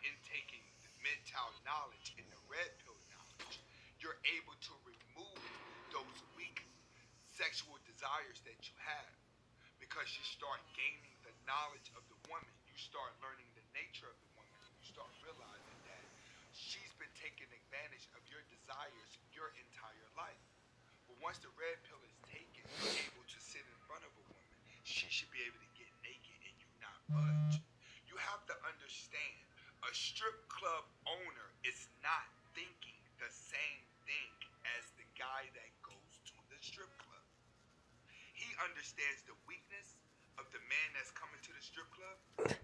intaking the MGTOW knowledge and the red pill knowledge, you're able to remove those weak sexual desires that you have because you start gaining the knowledge of the woman. You start learning the nature of the woman. And you start realizing that she's been taking advantage of your desires your entire life. But once the red pill is taken, you're able to sit in front of a woman. She should be able to get naked and you not budge. You have to understand a strip club owner is not thinking the same thing as the guy that goes to the strip club. He understands the weakness of the man that's coming to the strip club,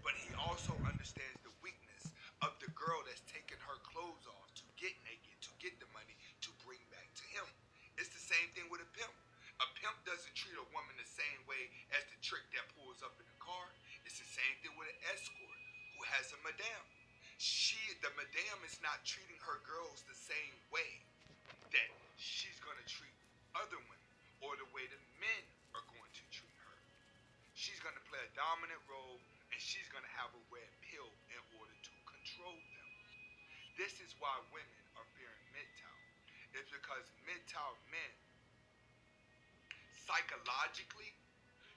but he also understands the weakness of the girl that's taking her clothes off to get naked, to get the money to bring back to him. It's the same thing with a pimp. A pimp doesn't treat a woman the same way as the trick that pulls up in the car. It's the same thing with an escort who has a madame. The madame is not treating her girls the same way that she's gonna treat other women or the way the men are going to treat her. She's gonna play a dominant role and she's gonna have a red pill in order to control them. This is why women are fearing MGTOW. It's because MGTOW men, psychologically,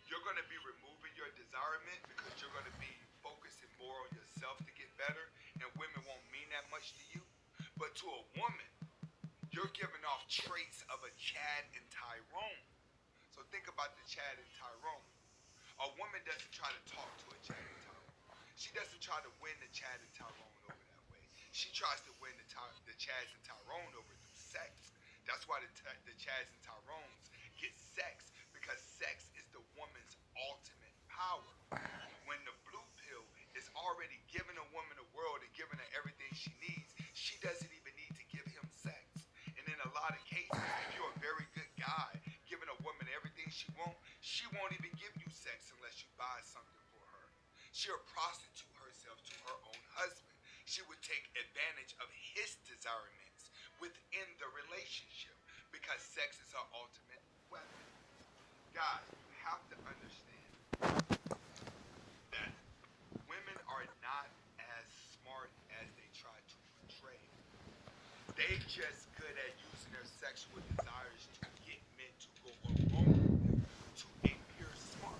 you're going to be removing your desirement because you're going to be focusing more on yourself to get better, and women won't mean that much to you. But to a woman, you're giving off traits of a Chad and Tyrone. So think about the Chad and Tyrone. A woman doesn't try to talk to a Chad and Tyrone. She doesn't try to win the Chad and Tyrone over that way. She tries to win the Chads and Tyrone over through sex. That's why the Chads and Tyrones get sex, because sex is the woman's ultimate power. When the blue pill is already giving a woman the world and giving her everything she needs, she doesn't even need to give him sex. And in a lot of cases, if you're a very good guy giving a woman everything she won't even give you sex unless you buy something for her. She'll prostitute herself to her own husband. She would take advantage of his desirements within the relationship because sex is her ultimate weapon. Guys, you have to understand that women are not as smart as they try to portray. They just good at using their sexual desires to get men to go along with them to a pure smart.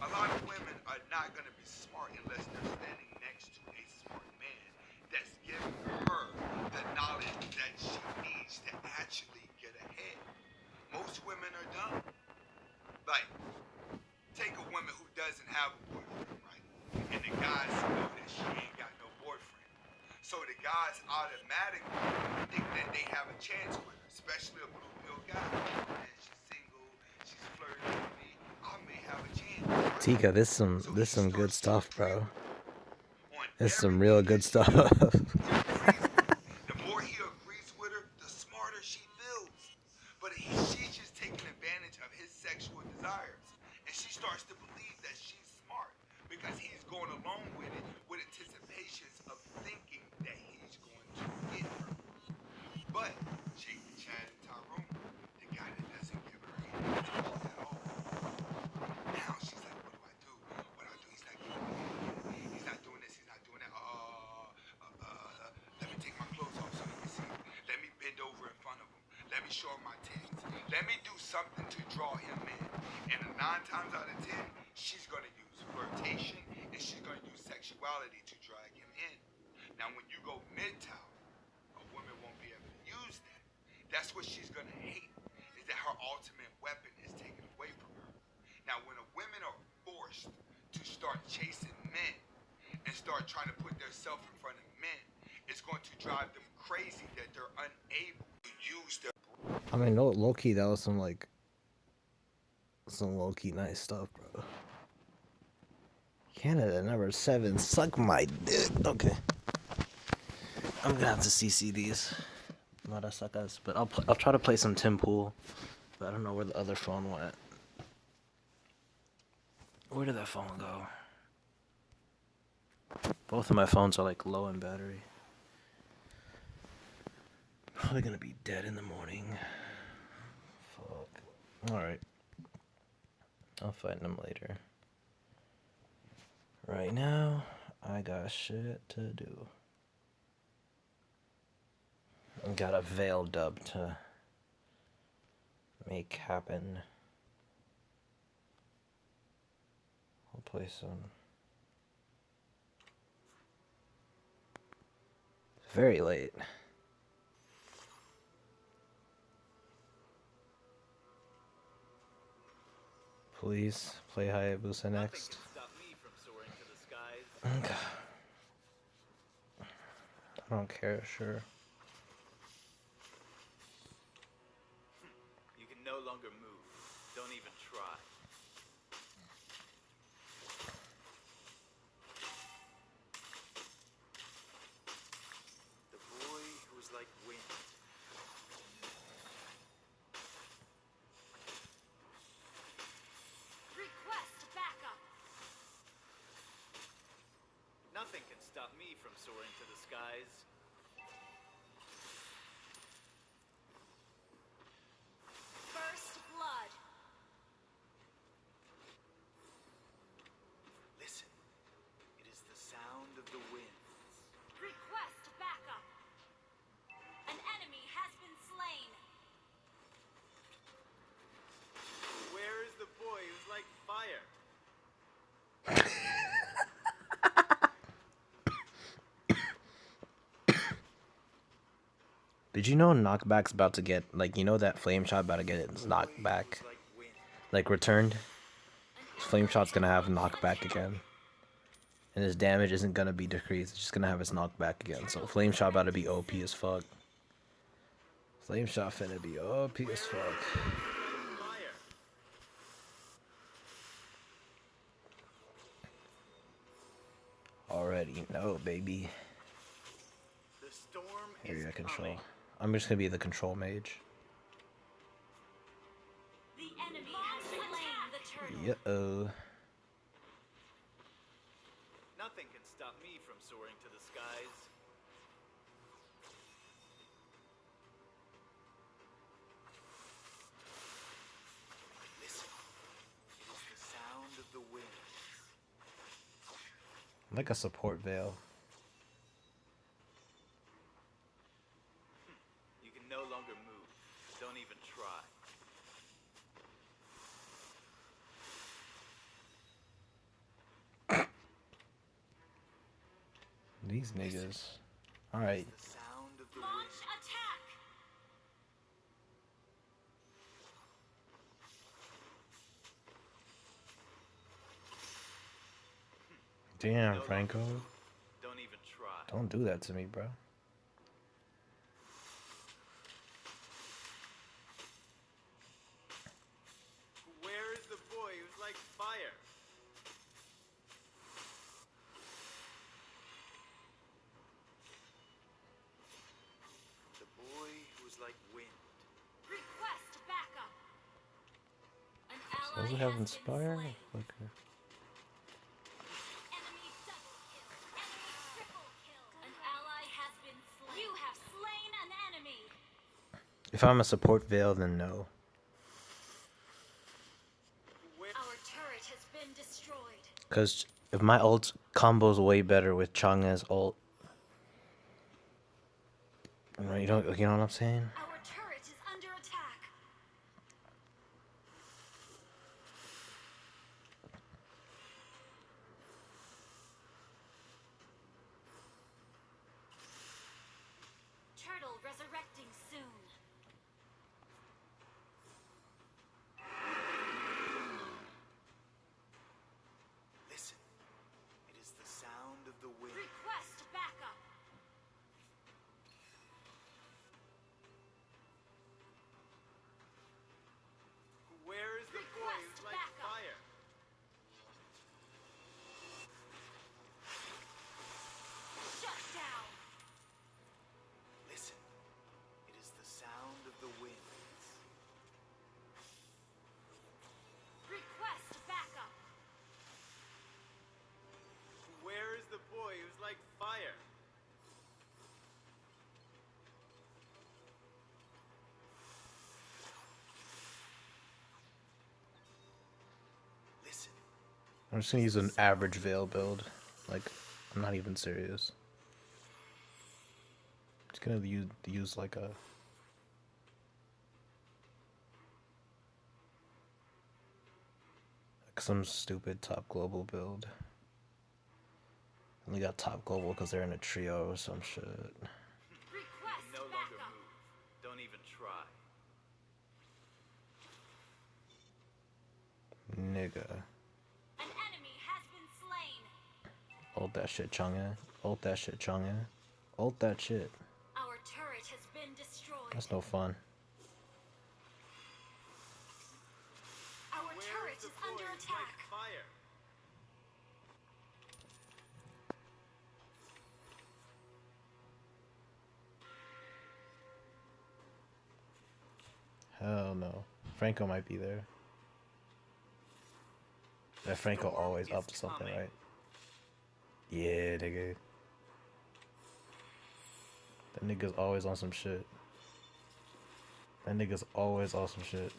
A lot of women are not going to be smart unless they're standing next to a smart man that's giving her the knowledge that she needs to actually get ahead. Most women are dumb. Like, take a woman who doesn't have a boyfriend, right? And the guys know that she ain't got no boyfriend. So the guys automatically think that they have a chance with her, especially a blue pill guy. Man, she's single, she's flirting with me. I may have a chance. Right? Tika, So this he some good starts to stuff, prey bro. on her, on This some everything real that good she stuff. does. He agrees with her. The more he agrees with her, the smarter she feels. But she's just taking advantage of his sexual desires. And she starts to believe that she's smart because he's going along with it with anticipations of thinking that he's going to get her. But Jake the Chad and Tyrone, the guy that doesn't give her any attention at all. Now she's like, what do I do? What do I do? He's not giving me anything. He's not doing this. He's not doing that. Let me take my clothes off so he can see. Let me bend over in front of him. Let me show him my tits. Let me do something to draw him in. And 9 times out of 10, she's going to use flirtation and she's going to use sexuality to drag him in. Now, when you go MGTOW, a woman won't be able to use that. That's what she's going to hate, is that her ultimate weapon is taken away from her. Now, when women are forced to start chasing men and start trying to put themselves in front of men, it's going to drive them crazy that they're unable to use their. I mean, no, low key, that was some low key nice stuff, bro. Canada #7, suck my dick. Okay, I'm gonna have to CC these marasakas, but I'll try to play some Tim Pool, but I don't know where the other phone went. Where did that phone go? Both of my phones are like low in battery. Probably gonna be dead in the morning. Fuck. Alright. I'll find them later. Right now, I got shit to do. Got a Veil dub to make happen. I'll play some. Very late. Please play Hayabusa next. I don't care, sure. You can no longer move. Don't even try. The boy who was like wind. Request backup. Nothing can stop me from soaring to the skies. First blood. Listen, it is the sound of the winds. Request backup. An enemy has been slain. Where is the boy who's like fire? Did you know knockback's about to get, like, you know that flame shot about to get its knockback, Who's like wind. like, returned? Flame shot's gonna have knockback again. And his damage isn't gonna be decreased, it's just gonna have its knockback again. So flame shot about to be OP as fuck. Flame shot finna be OP as fuck. Fire. Already know, baby. The storm Area is control. coming. I'm just gonna be the control mage. The enemy has slain the turtle. Yo. Nothing can stop me from soaring to the skies. Listen, it is the sound of the winds. Like a support veil. You can no longer move. Don't even try. These niggas. Alright. The sound of the Launch winds. attack. Damn, Franco. Don't even try. Don't do that to me, bro. Where is the boy who's like fire? The boy who's like wind. Request backup. An ally Does it has have been inspire? slain. Okay. Enemy double kill. Enemy triple kill. An ally has been slain. You have slain an enemy. If I'm a support veil, then no. Where Our turret has been destroyed. Because if my ult combos way better with Chang'e's ult. Right, you know what I'm saying? Our turret is under attack. Turtle resurrecting soon. listen, it is the sound of the wind. Request backup. Where is the boy Request who's like backup. fire? Shut down. Listen, it is the sound of the winds. Request backup. Where is the boy who's like fire? Listen, I'm just gonna use an average veil build. Like, I'm not even serious. Just gonna use like some stupid top global build. Only got top global because they're in a trio or some shit. Request No longer backup. move. Don't even try. Nigga. An enemy has been slain. Ult that shit, Chang'e. Ult that shit, Chang'e. Ult that shit. Our turret has been destroyed. That's no fun. Our Where turret the is under boys attack. like fire? Hell no. Franco might be there. That Franco Storm always is up to something, coming. right? Yeah, nigga. That nigga's always on some shit. That nigga's always on some shit.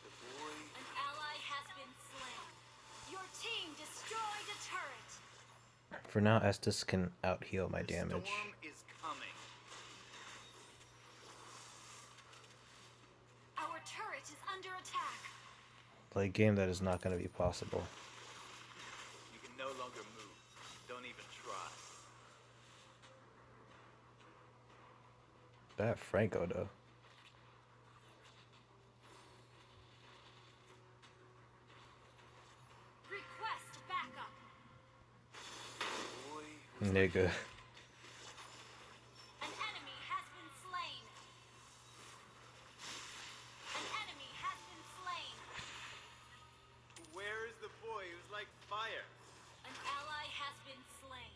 The boy An ally has been slain. Your team destroyed a turret. For now, Estus can out heal my The damage. storm is coming. Our turret is under attack. Like game that is not gonna be possible. You can no longer move. Don't even try. That Franco though. Request backup. Boy, Nigga. An enemy has been slain. An enemy has been slain. where is the boy who's like fire? An ally has been slain.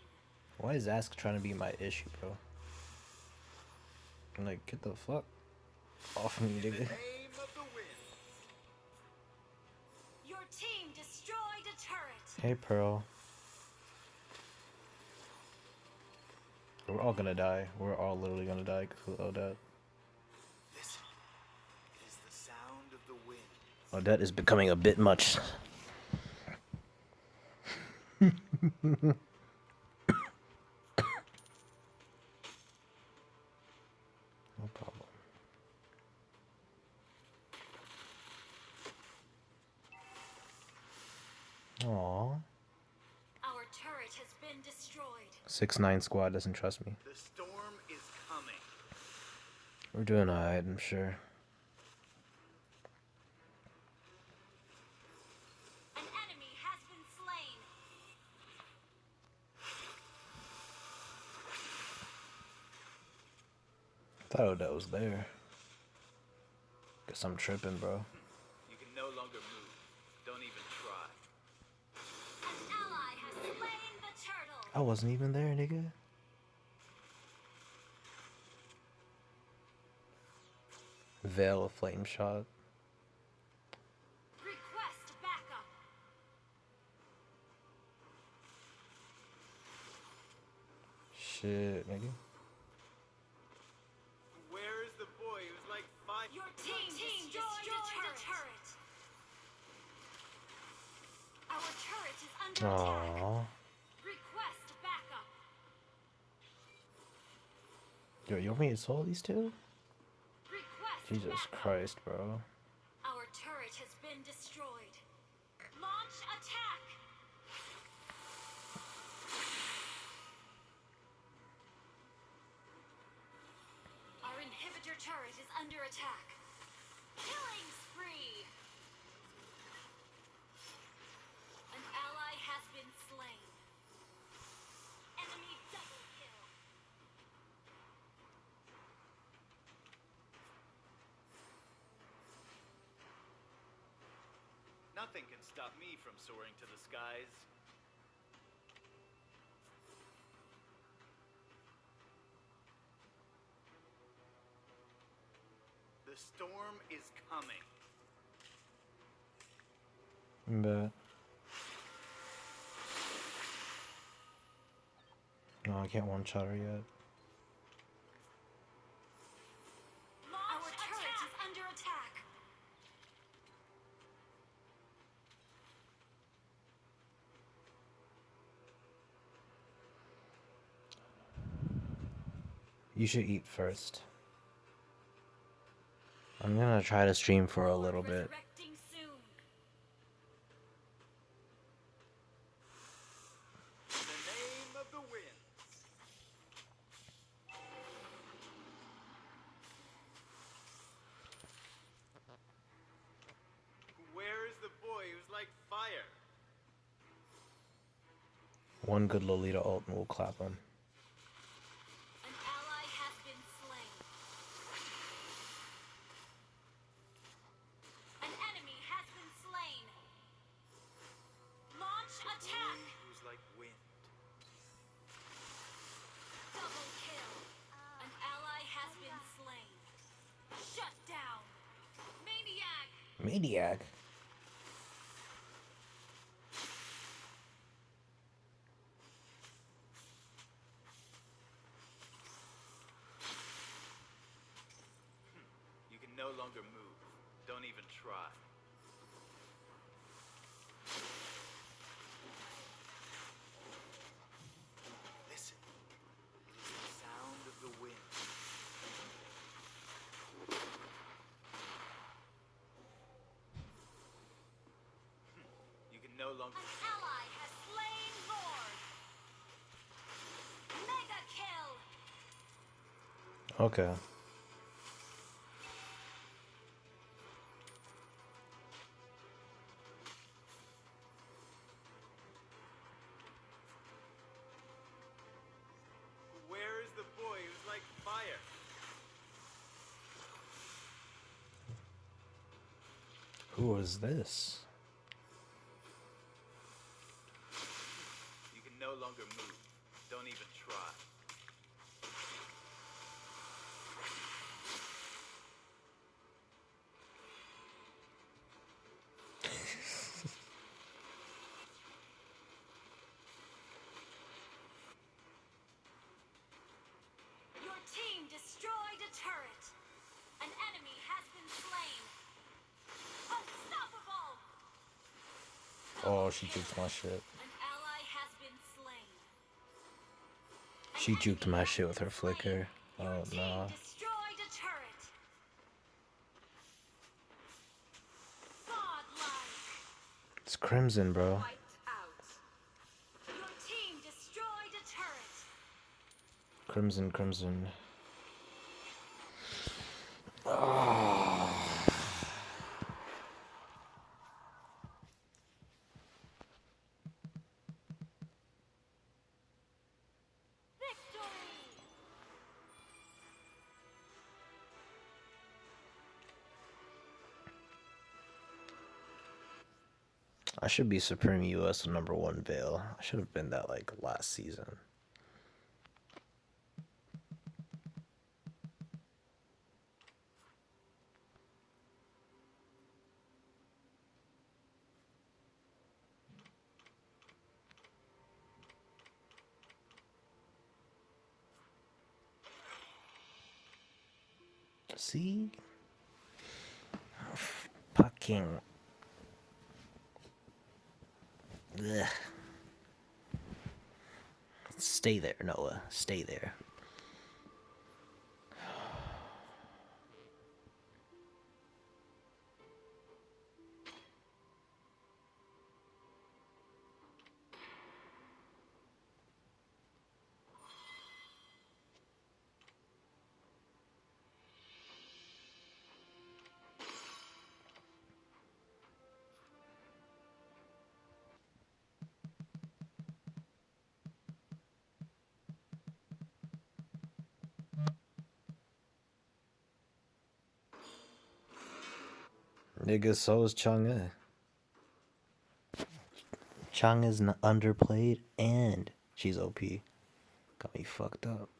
Why is Ask trying to be my issue, bro? I'm like, get the fuck off me, The nigga. name of the wind. Your team destroyed a turret. Hey, Pearl. We're all gonna die. We're all literally gonna die because of Odette. Listen. It is the sound of the wind. Odette is becoming a bit much. No problem. Aww. Our turret has been destroyed. 6ix9ine squad doesn't trust me. The storm is coming. We're doing alright, I'm sure. An enemy has been slain. Thought Odette was there. Guess I'm tripping, bro. You can no longer move. Don't even try. An ally has slain the turtle. I wasn't even there, nigga. Veil of flame shot. Request backup. Shit, nigga. Where is the boy who's like fire? Your team destroyed a turret. Our turret is under attack. Aww. Request backup. Yo, you want me to solo these two? Request Jesus backup. Christ, bro. Our turret has been destroyed. Launch attack. Our inhibitor turret is under attack. Killing spree. An ally has been slain. Enemy double kill. Nothing can stop me from soaring to the skies. The storm is coming. Bet. No, I can't one-shot her yet. Our turret is under attack. You should eat first. I'm gonna try to stream for a little bit. Resurrecting soon. In the name of the winds. Where is the boy who's like fire? One good Lolita ult and we'll clap him. An ally has been slain. An enemy has been slain. Launch attack. Who's like wind? Double kill. An ally has been slain. Shut down. Maniac. Maniac. You can no longer move. Don't even try. Listen. It is the sound of the wind. You can no longer. An ally has slain Lord. Mega kill. Okay. Where is the boy who's like fire? Who is this? You can no longer move. Don't even try. Your team destroyed a turret. An enemy has been slain. Unstoppable. Oh, she juked my shit. An ally has been slain. An She juked enemy my has shit with her been slain. flicker. Your Oh team no. destroyed a turret. Godlike. It's Crimson, bro. Wiped out. Your team destroyed a turret. Crimson, Crimson. Victory. I should be Supreme US #1 Veil. I should have been that like last season. See? Fucking. Ugh. Stay there, Noah. Stay there. Nigga, so is Chang'e. Chang'e's underplayed and she's OP. Got me fucked up.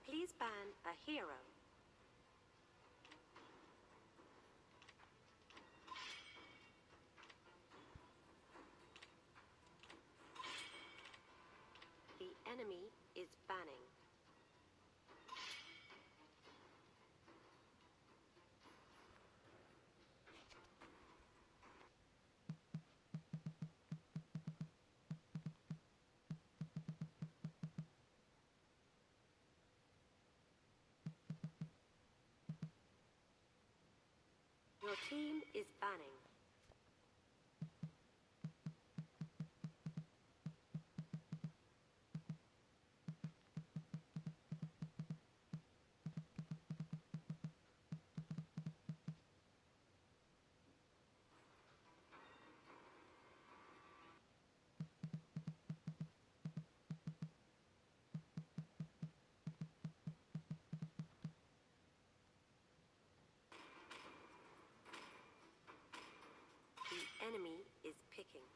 Please ban a hero. The enemy is banning. team is banning. The enemy is picking.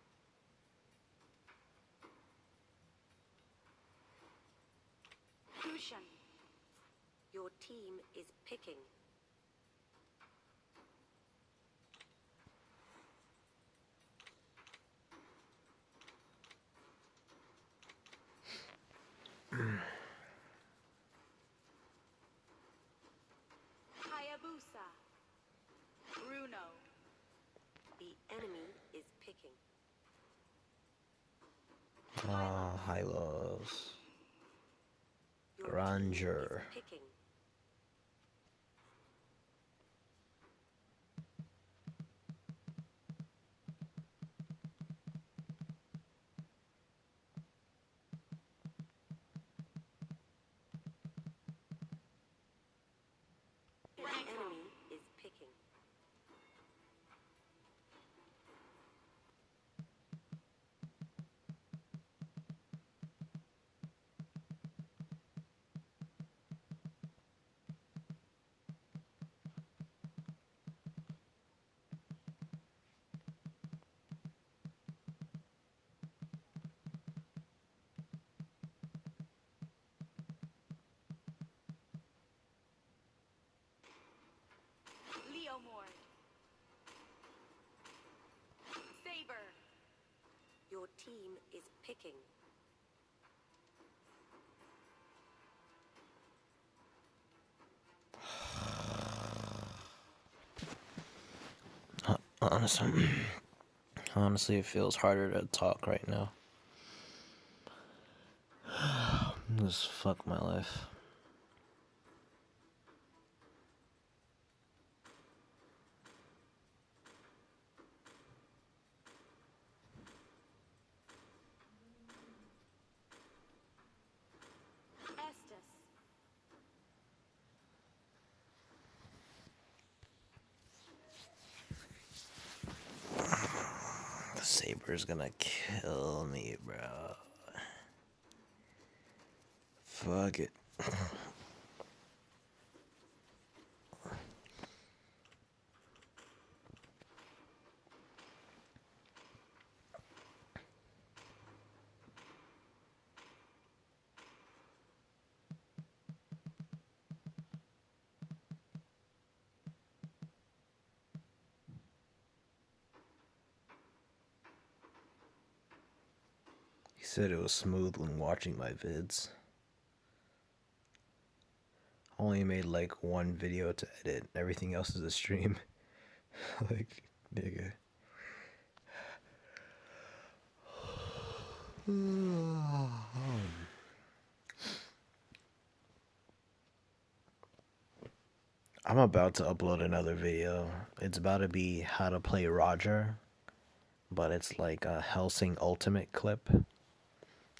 Cushion. Your team is picking. Hayabusa. Bruno. The enemy is picking. Ah, Hylos. Your team Granger. is picking. The enemy is picking. Leomord. Saber. Your team is picking. Honestly, honestly, it feels harder to talk right now. Just fuck my life. Estes. The Saber's gonna kill me, bro. Fuck it. He said it was smooth when watching my vids. Only made like one video to edit. Everything else is a stream. Like, nigga. I'm about to upload another video. It's about to be how to play Roger, but it's like a Helsing Ultimate clip.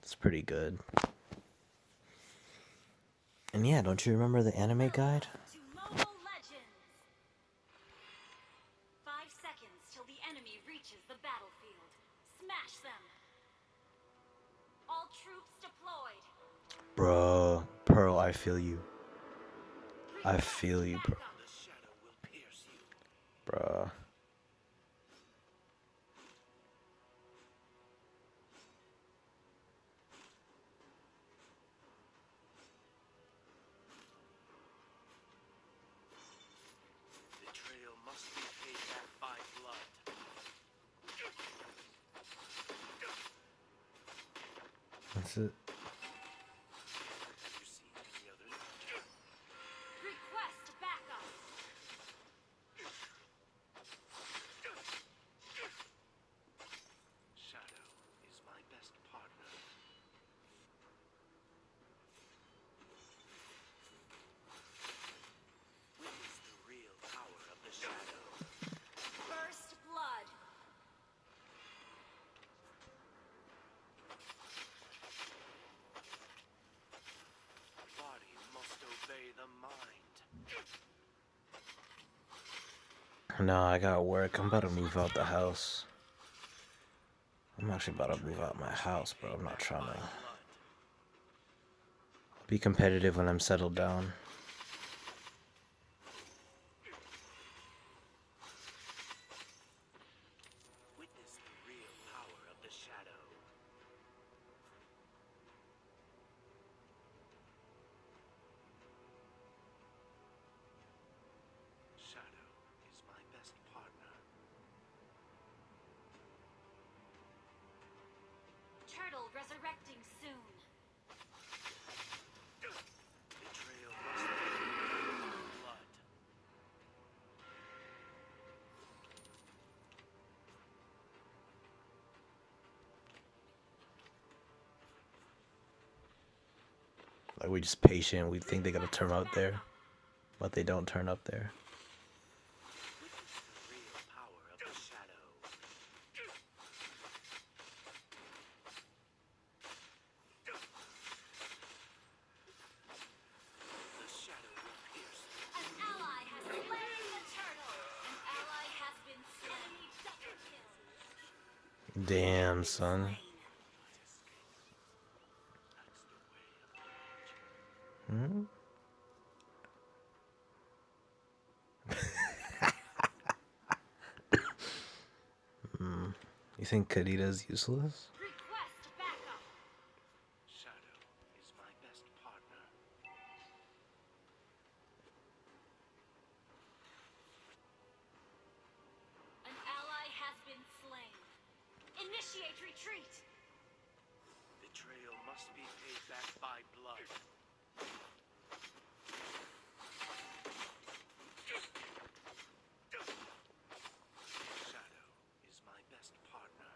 It's pretty good. And yeah, don't you remember the anime guide? To Mobile Legends. 5 seconds till the enemy reaches the battlefield. Smash them. All troops deployed. Bro, Pearl, I feel you. I feel you, bro. The shadow will pierce you. Bruh. Betrayal must be paid back by blood. That's it. Have you seen any others? Request backup. Shadow is my best partner. Witness the real power of the shadow. No, I got work. I'm about to move out the house. I'm actually about to move out my house, bro. I'm not trying to be competitive when I'm settled down. Witness the real power of the shadow. Shadow is my best partner. Turtle resurrecting soon. Betrayal must be paid by blood. Like, we just patient. We think they're gonna turn up there, but they don't turn up there. Witness the real power of the shadow. The shadow will pierce you. An ally has slain the turtle. An ally has been slain. Double kill. Damn, son. Hmm? You think Kadita's useless? Request backup. Shadow is my best partner. An ally has been slain. Initiate retreat. Betrayal must be paid back by blood. Shadow is my best partner.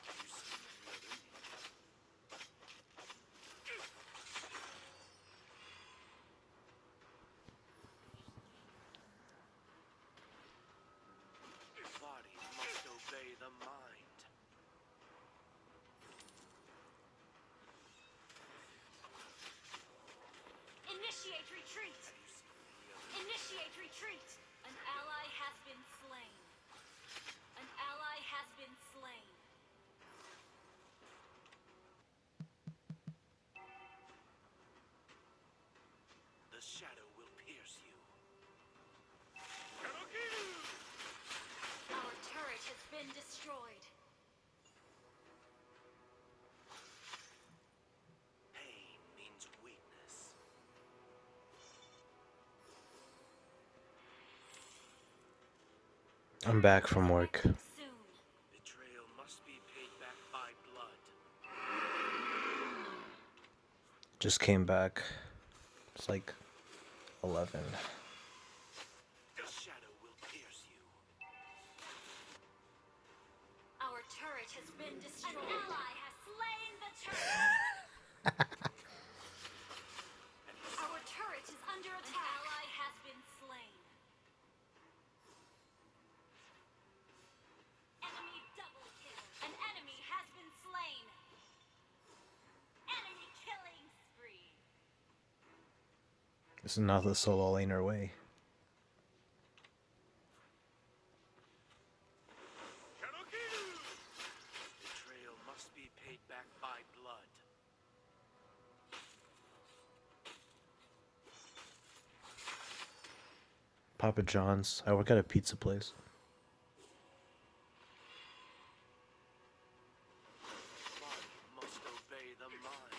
You see any other need? The body must obey the mind. Initiate retreat. Have you seen any other? Initiate retreat. An ally has been slain. An ally has been slain. The shadow will pierce you. Our turret has been destroyed. Pain means weakness. I'm back from work. Soon. Betrayal must be paid back by blood. Just came back. It's like 11. The shadow will pierce you. Our turret has been destroyed. An ally has slain the turret. Our turret is under attack. An ally has been slain. Enemy double kill. An enemy has been slain. Enemy killing spree. This is not the solo laner way. Betrayal must be paid back by blood. Papa John's. I work at a pizza place. Body must obey the mind.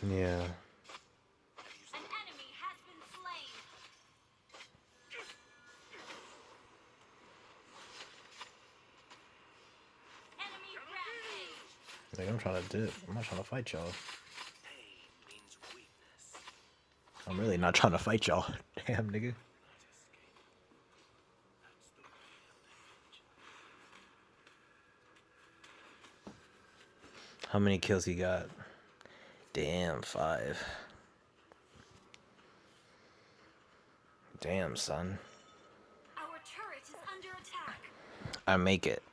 Yeah. An enemy has been slain. Enemy rampage. Like, I'm trying to dip. I'm not trying to fight y'all. Pain means weakness. I'm really not trying to fight y'all. Damn, nigga. That's the way of the age. How many kills he got? Damn, 5. Damn, son. Our turret is under attack. I make it.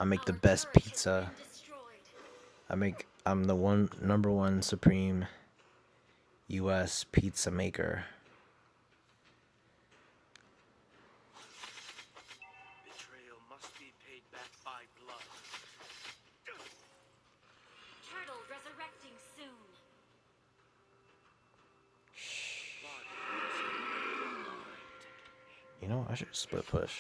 I make the Our best turret has pizza. been destroyed. I'm the number one supreme US pizza maker. Betrayal must be paid back by blood. Turtle resurrecting soon. Body must obey the mind. You know, I should split push.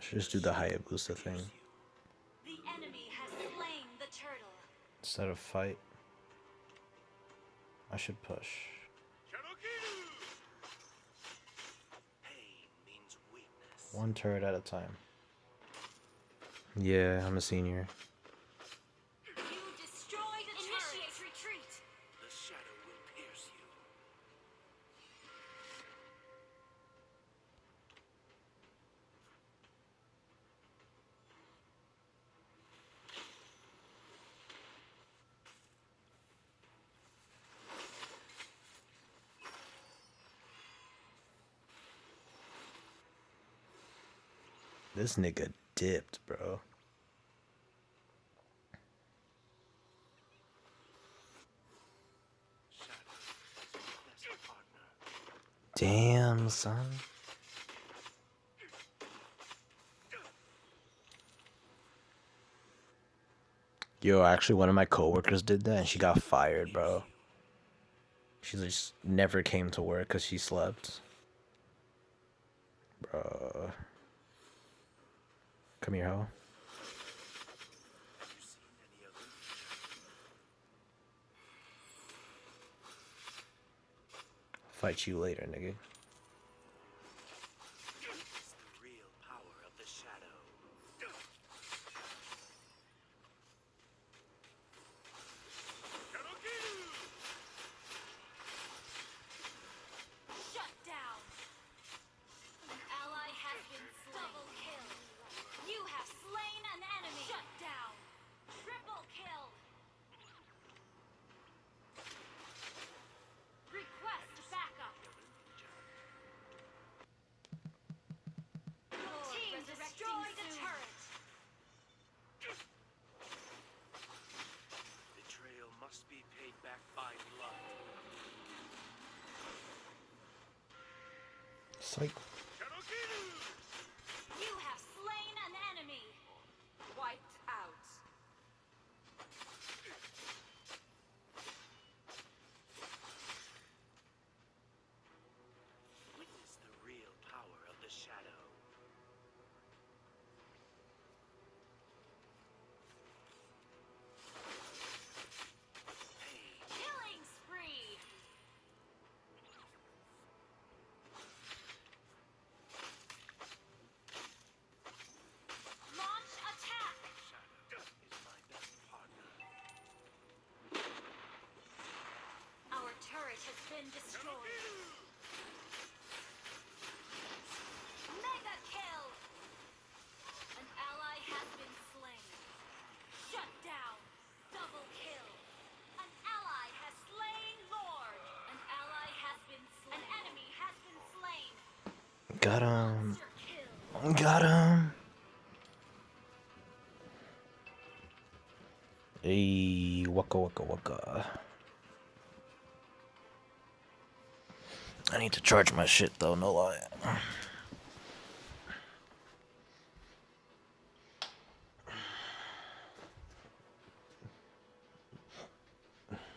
I should just do the Hayabusa thing The enemy has slain the turtle. instead of fight. I should push. Pain means weakness. One turret at a time. Yeah, I'm a senior. You destroyed a Initiate retreat. The shadow will pierce you. This nigga dipped, bro. Shadow is your best partner. Damn, son. Yo, actually, one of my coworkers did that and she got fired, bro. She just never came to work because she slept. Bro. Come here, ho. Have you seen any of them? Fight you later, nigga. It's the real power of the shadow. Shut down. An ally has been slain. Double kill. You have slain an enemy. Shut down. Triple kill. Request backup. Your team destroyed a turret. Betrayal must be paid back by blood. Psych. You have slain an enemy. Wiped out. Witness the real power of the shadow. Pain. Killing spree. Launch attack. Shadow is my best partner. Our turret has been destroyed. Mega kill. An ally has been slain. Shut down. Double kill. An ally has slain Lord. An ally has been slain. An enemy has been slain. Got him. Monster kill. Got him. Hey, waka waka waka. I need to charge my shit though, no lie.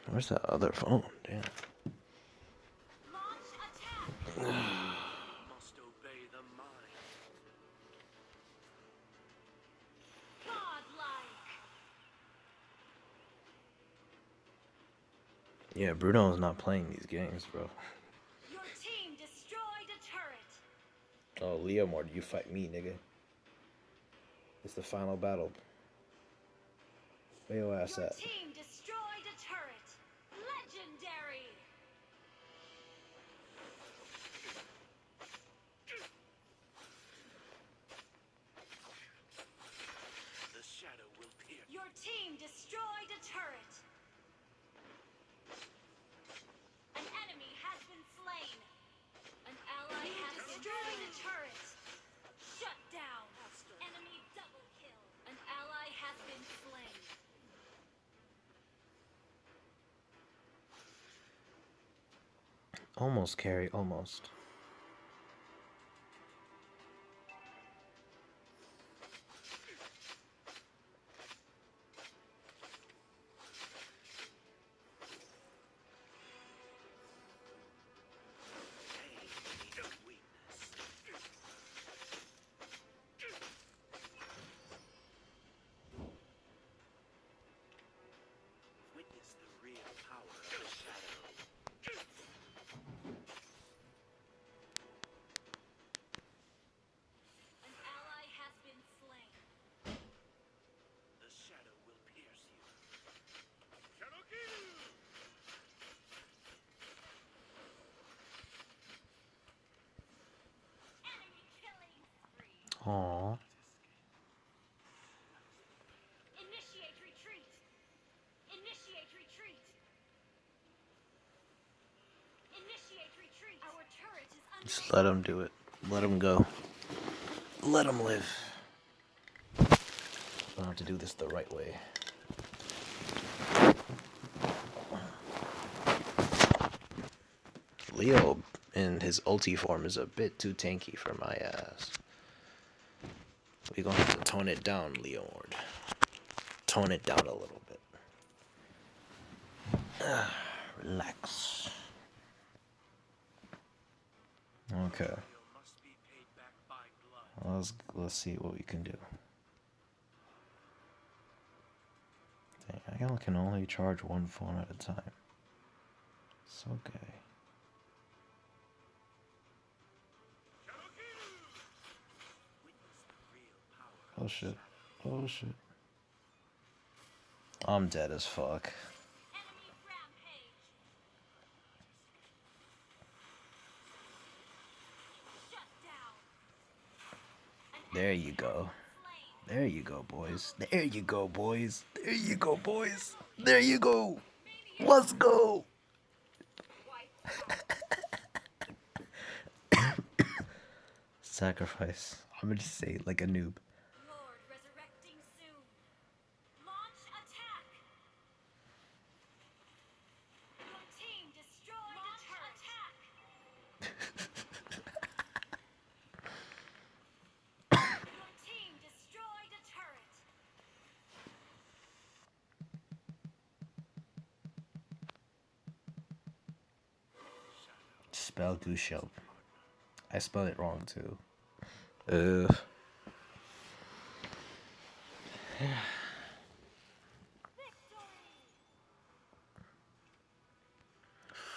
Where's that other phone? Damn. Launch attack. Must obey the mind. Godlike. Yeah, Bruno's not playing these games, bro. Your team destroyed a turret. Oh, Leomord, you fight me, nigga. It's the final battle. Where your ass Your at? team destroyed a turret. Legendary. The shadow will pierce. Your team destroyed a turret. Almost carry, almost. Pain of weakness. Witness the real power of the shadow. An ally has been slain. The shadow will pierce you. Enemy killing spree. Aww. Initiate retreat. Initiate retreat. Initiate retreat. Our turret is under Just let him do it. Let him go. Let him live. I have to do this the right way. Leo in his ulti form is a bit too tanky for my ass. We're gonna have to tone it down, Leo Ward. Tone it down a little bit. Relax. Okay. Betrayal must be paid back by blood. Let's see what we can do. Dang, I can only charge one phone at a time. It's okay. Witness the real power. Oh shit. Oh shit. I'm dead as fuck. enemy rampage. Shut down. An There you go. slain. There you go, boys. There you go, boys. There you go, boys. There you go. Let's go. Sacrifice. I'm gonna just say it like a noob. Lord resurrecting soon. Launch attack. Your team destroyed a turret. Your team destroyed a turret. Spell Gushel. I spelled it wrong too.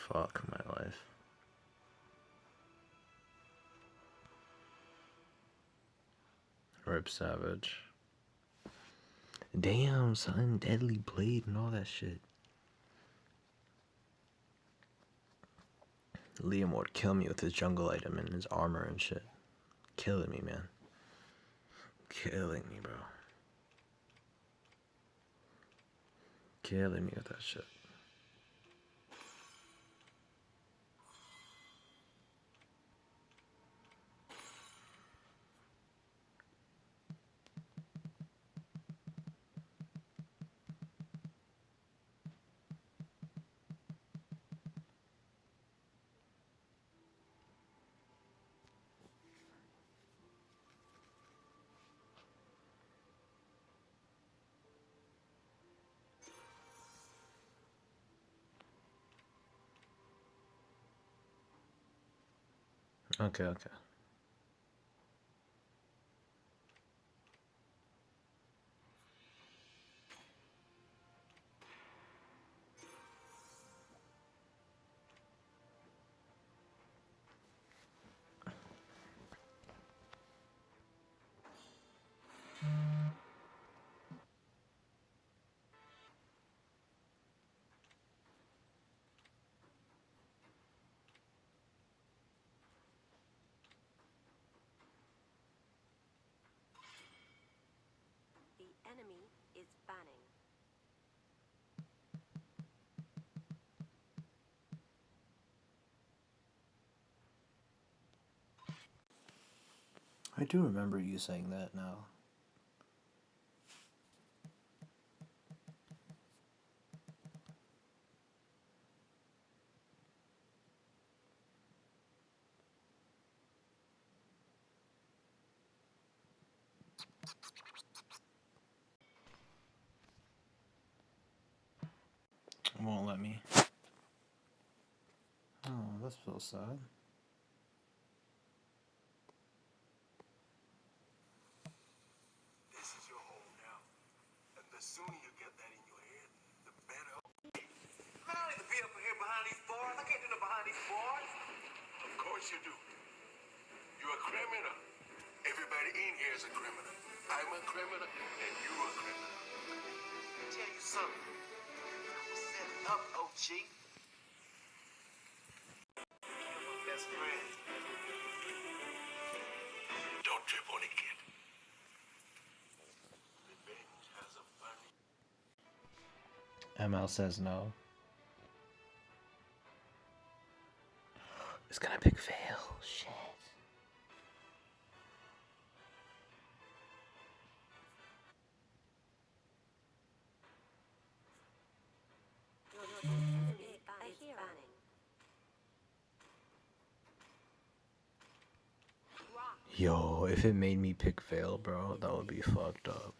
Fuck my life. Rip Savage. Damn, son. Deadly Blade and all that shit. Liam would kill me with his jungle item and his armor and shit. Killing me, man. Killing me, bro. Killing me with that shit. Okay, okay. The enemy is banning. I do remember you saying that now. It won't let me. Oh, that's so sad. This is your home now. And the sooner you get that in your head, the better. Man, I don't need to be up here behind these bars. I can't do nothing behind these bars. Of course you do. You're a criminal. Everybody in here is a criminal. I'm a criminal, and you're a criminal. Let me tell you something. I was set up, OG. You're my best friend. Don't trip on it, kid. Revenge has a funny. ML says no. It's gonna pick fail. Shit. Your enemy is banning. Yo, if it made me pick fail, bro, that would be fucked up.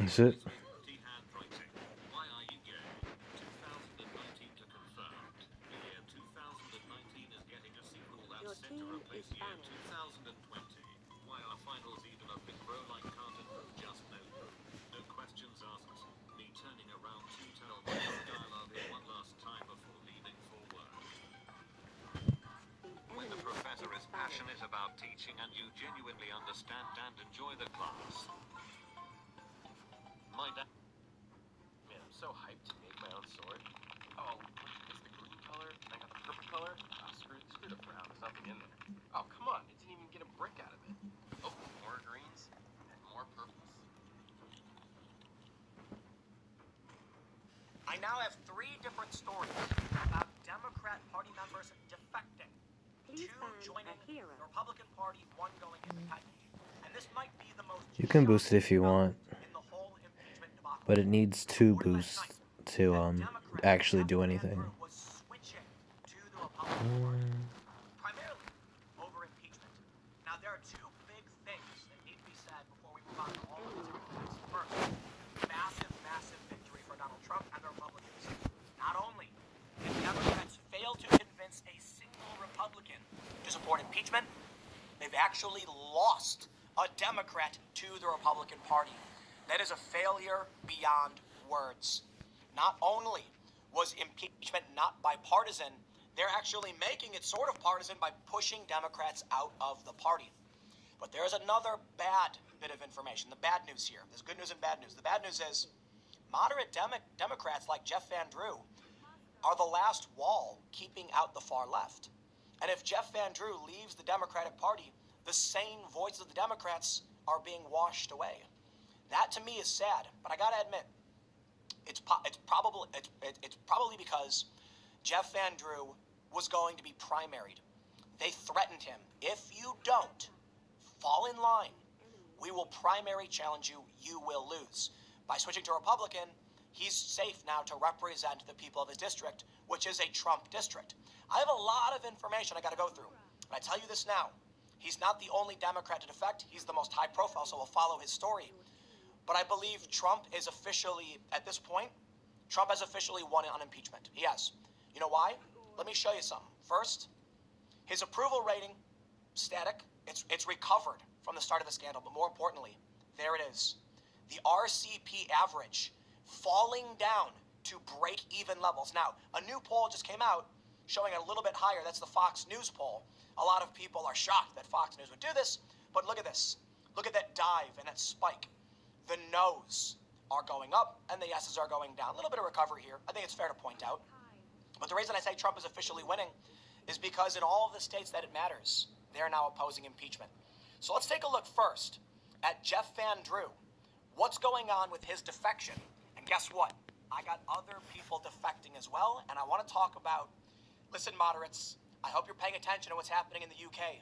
That's it. Handwriting. Why are you gay? 2019 to confirmed. The year 2019 is getting a sequel Your that's set to team replace is year banned. 2020. Why are finals even a big bro like Carton? Just no. No questions asked. Me turning around to tell my dialogue one last time before leaving for work. When the professor is passionate about teaching and you genuinely understand and enjoy the class. My dad. Man, I'm so hyped to make my own sword. Oh, it's the green color. I got the purple color. Oh, screw the brown. There's nothing in there. Oh, come on. It didn't even get a brick out of it. Oh, more greens and more purples. I now have 3 different stories about Democrat Party members defecting. Please 2 ban joining a hero. the Republican Party, 1 going independent. And this might be the most You can boost it if you shocking want, in the whole impeachment debacle. but it needs 2 Reported boosts last night to that Democrat actually Jeff do Van anything. Drew was switching to the Republican Party, primarily over impeachment. Now, there are 2 big things that need to be said before we move on to all of these other things. First, massive victory for Donald Trump and the Republicans. Not only did Democrats fail to convince a single Republican to support impeachment, they've actually lost a Democrat to the Republican Party. That is a failure beyond words. Not only was impeachment not bipartisan, they're actually making it sort of partisan by pushing Democrats out of the party. But there's another bad bit of information. The bad news here. There's good news and bad news. The bad news is moderate Democrats like Jeff Van Drew are the last wall keeping out the far left. And if Jeff Van Drew leaves the Democratic Party, the sane voices of the Democrats are being washed away. That to me is sad, but I gotta admit, it's probably because Jeff Van Drew was going to be primaried. They threatened him. If you don't fall in line, we will primary challenge you. You will lose. By switching to Republican, he's safe now to represent the people of his district, which is a Trump district. I have a lot of information I got to go through, but I tell you this now. He's not the only Democrat to defect. He's the most high profile, so we'll follow his story. But I believe Trump is officially, at this point, Trump has officially won on impeachment. He has. You know why? Let me show you something. First, his approval rating, static. It's recovered from the start of the scandal, but more importantly, there it is. The RCP average falling down to break-even levels. Now, a new poll just came out showing it a little bit higher. That's the Fox News poll. A lot of people are shocked that Fox News would do this, but look at this. Look at that dive and that spike. The no's are going up and the yeses are going down. A little bit of recovery here. I think it's fair to point out. But the reason I say Trump is officially winning is because in all of the states that it matters, they're now opposing impeachment. So let's take a look first at Jeff Van Drew. What's going on with his defection? And guess what? I got other people defecting as well, and I want to talk about, listen, moderates, I hope you're paying attention to what's happening in the UK.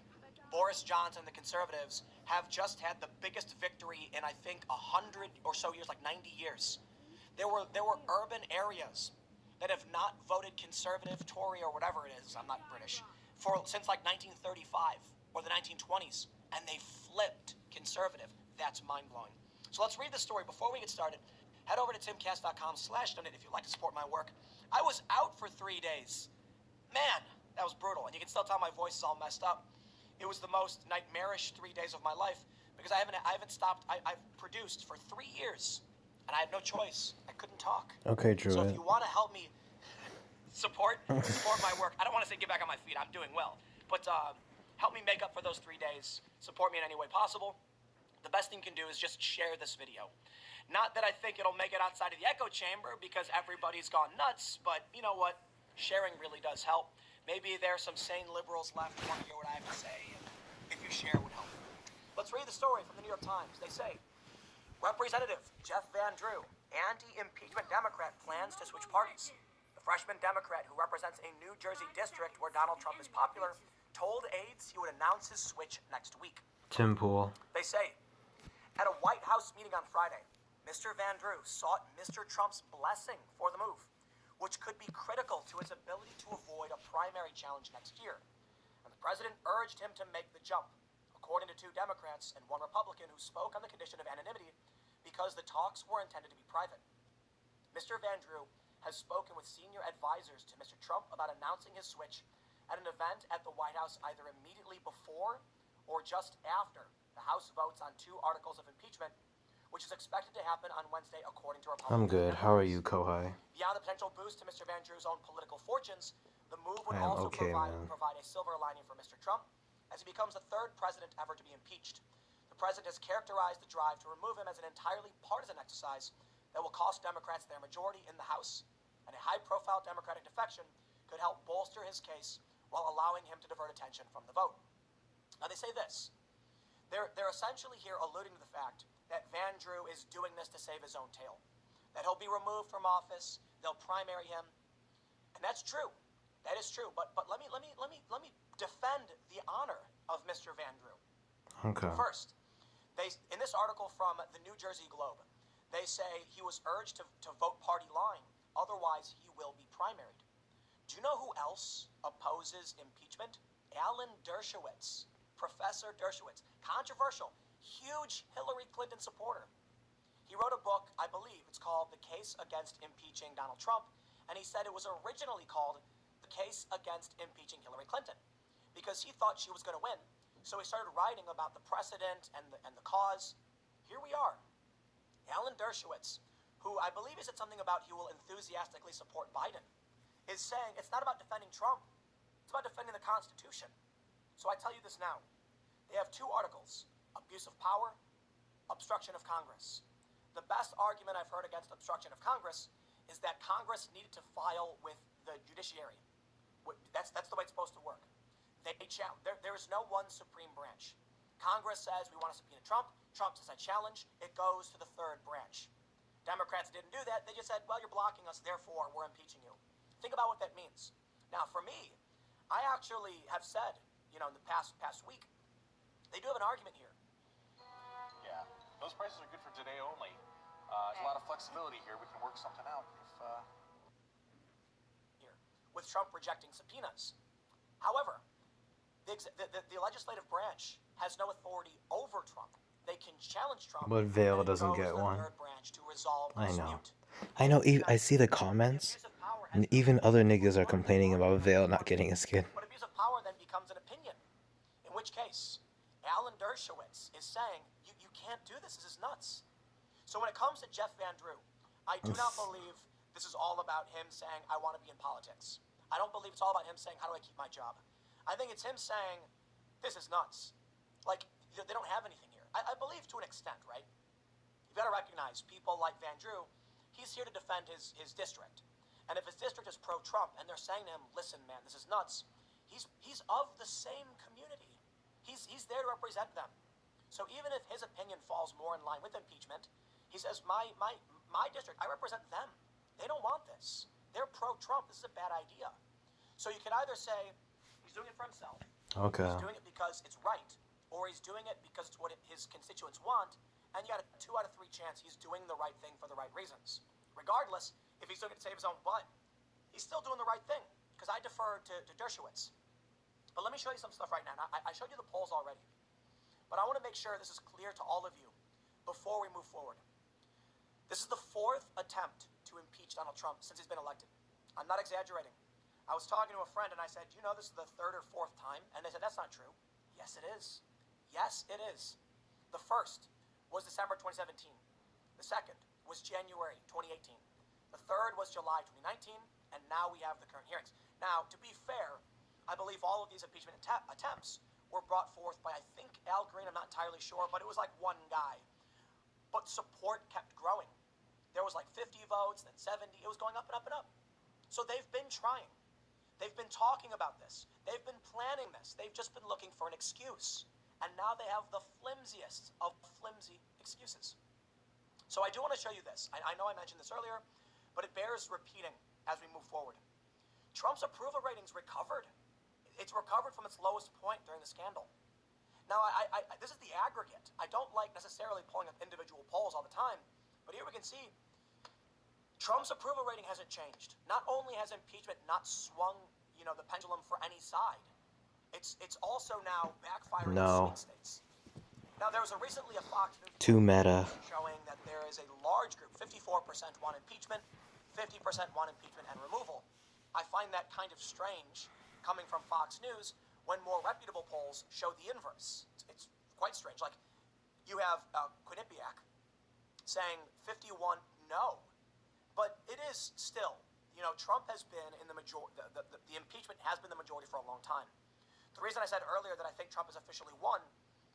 Boris Johnson and the Conservatives have just had the biggest victory in, I think, 100 or so years, like 90 years. There were urban areas that have not voted Conservative, Tory, or whatever it is, I'm not British, since like 1935 or the 1920s, and they flipped Conservative. That's mind-blowing. So let's read the story. Before we get started, head over to timcast.com/donate if you'd like to support my work. I was out for 3 days. Man, that was brutal, and you can still tell my voice is all messed up. It was the most nightmarish 3 days of my life because I haven't stopped. I've produced for 3 years, and I had no choice. I couldn't talk. Okay, So if Druid. you want to help me support my work, I don't want to say get back on my feet. I'm doing well, but help me make up for those 3 days. Support me in any way possible. The best thing you can do is just share this video. Not that I think it'll make it outside of the echo chamber because everybody's gone nuts, but you know what? Sharing really does help. Maybe there's some sane liberals left who want to hear what I have to say, and if you share, it would help. Let's read the story from the New York Times. They say, Representative Jeff Van Drew, anti-impeachment Democrat, plans to switch parties. The freshman Democrat who represents a New Jersey district where Donald Trump is popular told aides he would announce his switch next week. Tim Pool. They say, at a White House meeting on Friday, Mr. Van Drew sought Mr. Trump's blessing for the move, which could be critical to his ability to avoid a primary challenge next year. And the president urged him to make the jump, according to 2 Democrats and 1 Republican who spoke on the condition of anonymity, because because the talks were intended to be private. Mr. Van Drew has spoken with senior advisors to Mr. Trump about announcing his switch at an event at the White House either immediately before or just after the House votes on 2 articles of impeachment, which is expected to happen on Wednesday according to Republican I'm good. How are you, members. Kohai? Beyond the potential boost to Mr. Van Drew's own political fortunes, the move would I am also okay, man. provide a silver lining for Mr. Trump as he becomes the 3rd president ever to be impeached. The president has characterized the drive to remove him as an entirely partisan exercise that will cost Democrats their majority in the House, and a high-profile Democratic defection could help bolster his case while allowing him to divert attention from the vote. Now, they say this. They're essentially here alluding to the fact that Van Drew is doing this to save his own tail, that he'll be removed from office, they'll primary him, and that's true. That is true. But let me defend the honor of Mr. Van Drew. Okay. First, in this article from the New Jersey Globe, they say he was urged to vote party line, otherwise he will be primaried. Do you know who else opposes impeachment? Alan Dershowitz, Professor Dershowitz, controversial, huge Hillary Clinton supporter. He wrote a book, I believe it's called The Case Against Impeaching Donald Trump, and he said it was originally called The Case Against Impeaching Hillary Clinton because he thought she was going to win. So he started writing about the precedent and the cause. Here we are. Alan Dershowitz, who I believe he said something about he will enthusiastically support Biden, is saying it's not about defending Trump. It's about defending the Constitution. So I tell you this now. They have 2 articles, abuse of power, obstruction of Congress. The best argument I've heard against obstruction of Congress is that Congress needed to file with the judiciary. That's the way it's supposed to work. There is no one supreme branch. Congress says we want to subpoena Trump. Trump says I challenge. It goes to the 3rd branch. Democrats didn't do that. They just said, well, you're blocking us, therefore we're impeaching you. Think about what that means. Now, for me, I actually have said, in the past week, they do have an argument here. Yeah, those prices are good for today only. There's a lot of flexibility here. We can work something out With Trump rejecting subpoenas. However, the legislative branch has no authority over Trump. They can challenge Trump. But Vail and it doesn't goes get to the one. 3rd branch to resolve the I know. dispute. I know. I see the comments, Abuse of power has and even other niggas are complaining about Vail not getting a skin. But abuse of power then becomes an opinion. In which case, Alan Dershowitz is saying, you can't do this. This is nuts. So when it comes to Jeff Van Drew, I do not believe this is all about him saying, I want to be in politics. I don't believe it's all about him saying, how do I keep my job? I think it's him saying, this is nuts. Like, they don't have anything here. I believe to an extent, right? You've got to recognize people like Van Drew, he's here to defend his district. And if his district is pro-Trump and they're saying to him, listen, man, this is nuts, he's of the same community. He's there to represent them. So even if his opinion falls more in line with impeachment, he says, my district, I represent them. They don't want this. They're pro-Trump. This is a bad idea. So you can either say he's doing it for himself. Okay. He's doing it because it's right, or he's doing it because it's what his constituents want, and you got a 2 out of 3 chance he's doing the right thing for the right reasons. Regardless, if he's doing it to save his own butt, he's still doing the right thing, because I defer to Dershowitz. But let me show you some stuff right now. I showed you the polls already, but I want to make sure this is clear to all of you before we move forward. This is the 4th attempt to impeach Donald Trump since he's been elected. I'm not exaggerating. I was talking to a friend and I said, this is the 3rd or 4th time? And they said, that's not true. Yes, it is. Yes, it is. The first was December 2017. The second was January 2018. The third was July 2019. And now we have the current hearings. Now, to be fair, I believe all of these impeachment attempts were brought forth by, I think, Al Green. I'm not entirely sure, but it was like one guy. But support kept growing. There was like 50 votes, then 70. It was going up and up and up. So they've been trying. They've been talking about this. They've been planning this. They've just been looking for an excuse. And now they have the flimsiest of flimsy excuses. So I do want to show you this. I know I mentioned this earlier, but it bears repeating as we move forward. Trump's approval ratings recovered. It's recovered from its lowest point during the scandal. Now, this is the aggregate. I don't like necessarily pulling up individual polls all the time, but here we can see Trump's approval rating hasn't changed. Not only has impeachment not swung, the pendulum for any side, it's also now backfiring in swing states. Now, there was recently a Fox News Too meta. showing that there is want impeachment, 50% want impeachment and removal. I find that kind of strange coming from Fox News when more reputable polls show the inverse. It's quite strange. Like, you have Quinnipiac saying 51 no, but it is still, you know, Trump has been in the majority, the impeachment has been the majority for a long time. The reason I said earlier that I think Trump has officially won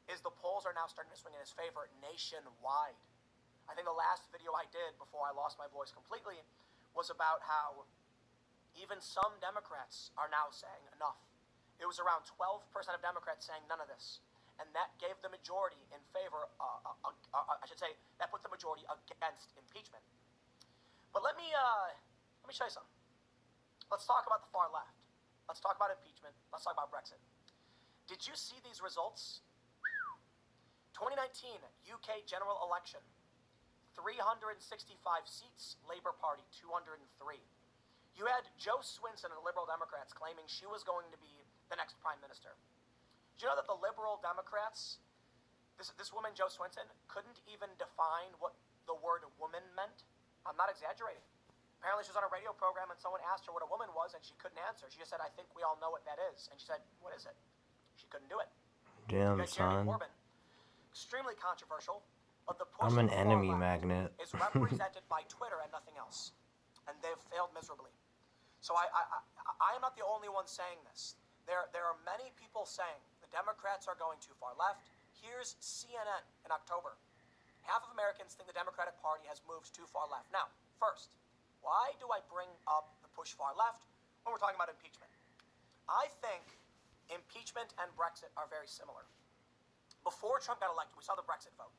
is the polls are now starting to swing in his favor nationwide. I think the last video I did before I lost my voice completely was about how even some Democrats are now saying enough. It was around 12% of Democrats saying none of this. And that gave the majority in favor, I should say, that put the majority against impeachment. But let me show you something. Let's talk about the far left. Let's talk about impeachment. Let's talk about Brexit. Did you see these results? 2019 UK general election. 365 seats, Labour Party 203. You had Jo Swinson and the Liberal Democrats claiming she was going to be the next prime minister. Do you know that the Liberal Democrats, this woman, Jo Swinson, couldn't even define what the word woman meant? I'm not exaggerating. Apparently she was on a radio program and someone asked her what a woman was and she couldn't answer. She just said, I think we all know what that is. And she said, what is it? She couldn't do it. Damn, You got Jeremy son. Corbyn, extremely controversial, but the push I'm an for enemy far left magnet. is represented by Twitter and nothing else. And they've failed miserably. So I am not the only one saying this. There are many people saying the Democrats are going too far left. Here's CNN in October. Half of Americans think the Democratic Party has moved too far left. Now, first, why do I bring up the push far left when we're talking about impeachment? I think impeachment and Brexit are very similar. Before Trump got elected, we saw the Brexit vote.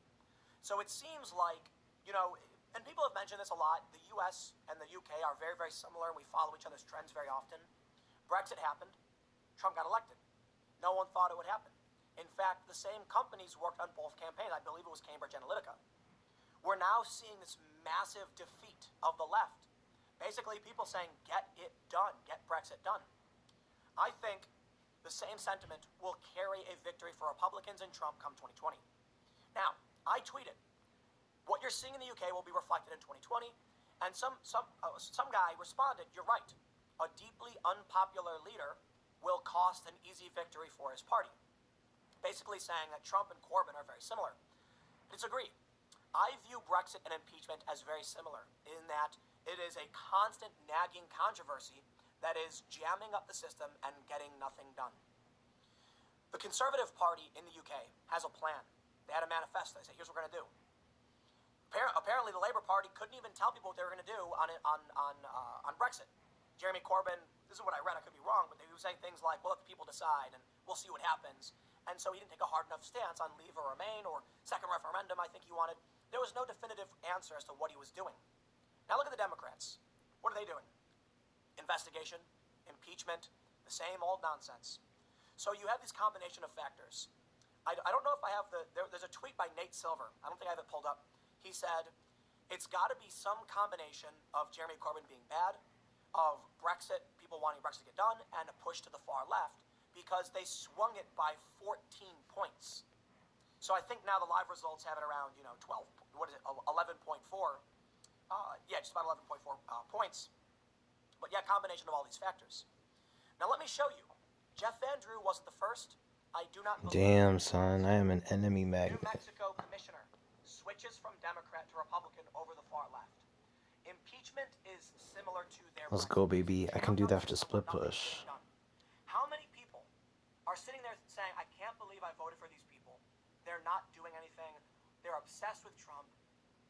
So it seems like, you know, and people have mentioned this a lot, the US and the UK are very, very similar, and we follow each other's trends very often. Brexit happened. Trump got elected. No one thought it would happen. In fact, the same companies worked on both campaigns. I believe it was Cambridge Analytica. We're now seeing this massive defeat of the left. Basically, people saying, get it done, get Brexit done. I think the same sentiment will carry a victory for Republicans and Trump come 2020. Now, I tweeted, what you're seeing in the UK will be reflected in 2020, and some guy responded, you're right, a deeply unpopular leader will cost an easy victory for his party. Basically saying that Trump and Corbyn are very similar. Disagree. I view Brexit and impeachment as very similar in that it is a constant nagging controversy that is jamming up the system and getting nothing done. The Conservative Party in the UK has a plan. They had a manifesto. They said, here's what we're going to do. Apparently, the Labour Party couldn't even tell people what they were going to do on Brexit. Jeremy Corbyn, this is what I read, I could be wrong, but he was saying things like, we'll let the people decide, and we'll see what happens. And so he didn't take a hard enough stance on leave or remain, or second referendum, I think he wanted. There was no definitive answer as to what he was doing. Now look at the Democrats. What are they doing? Investigation, impeachment, the same old nonsense. So you have this combination of factors. I don't know if I have there's a tweet by Nate Silver. I don't think I have it pulled up. He said, it's got to be some combination of Jeremy Corbyn being bad, of Brexit, people wanting Brexit to get done, and a push to the far left, because they swung it by 14 points. So I think now the live results have it around, 11.4. Just about 11.4 points. But yeah, combination of all these factors. Now let me show you. Jeff Van Drew wasn't the first. I do not believe. Damn, son, I am an enemy New magnet. Mexico commissioner switches from Democrat to Republican over the far left. Impeachment is similar to their. Let's go, baby. I can do that for the split push. How many people are sitting there saying, I can't believe I voted for these people. They're not doing anything. They're obsessed with Trump.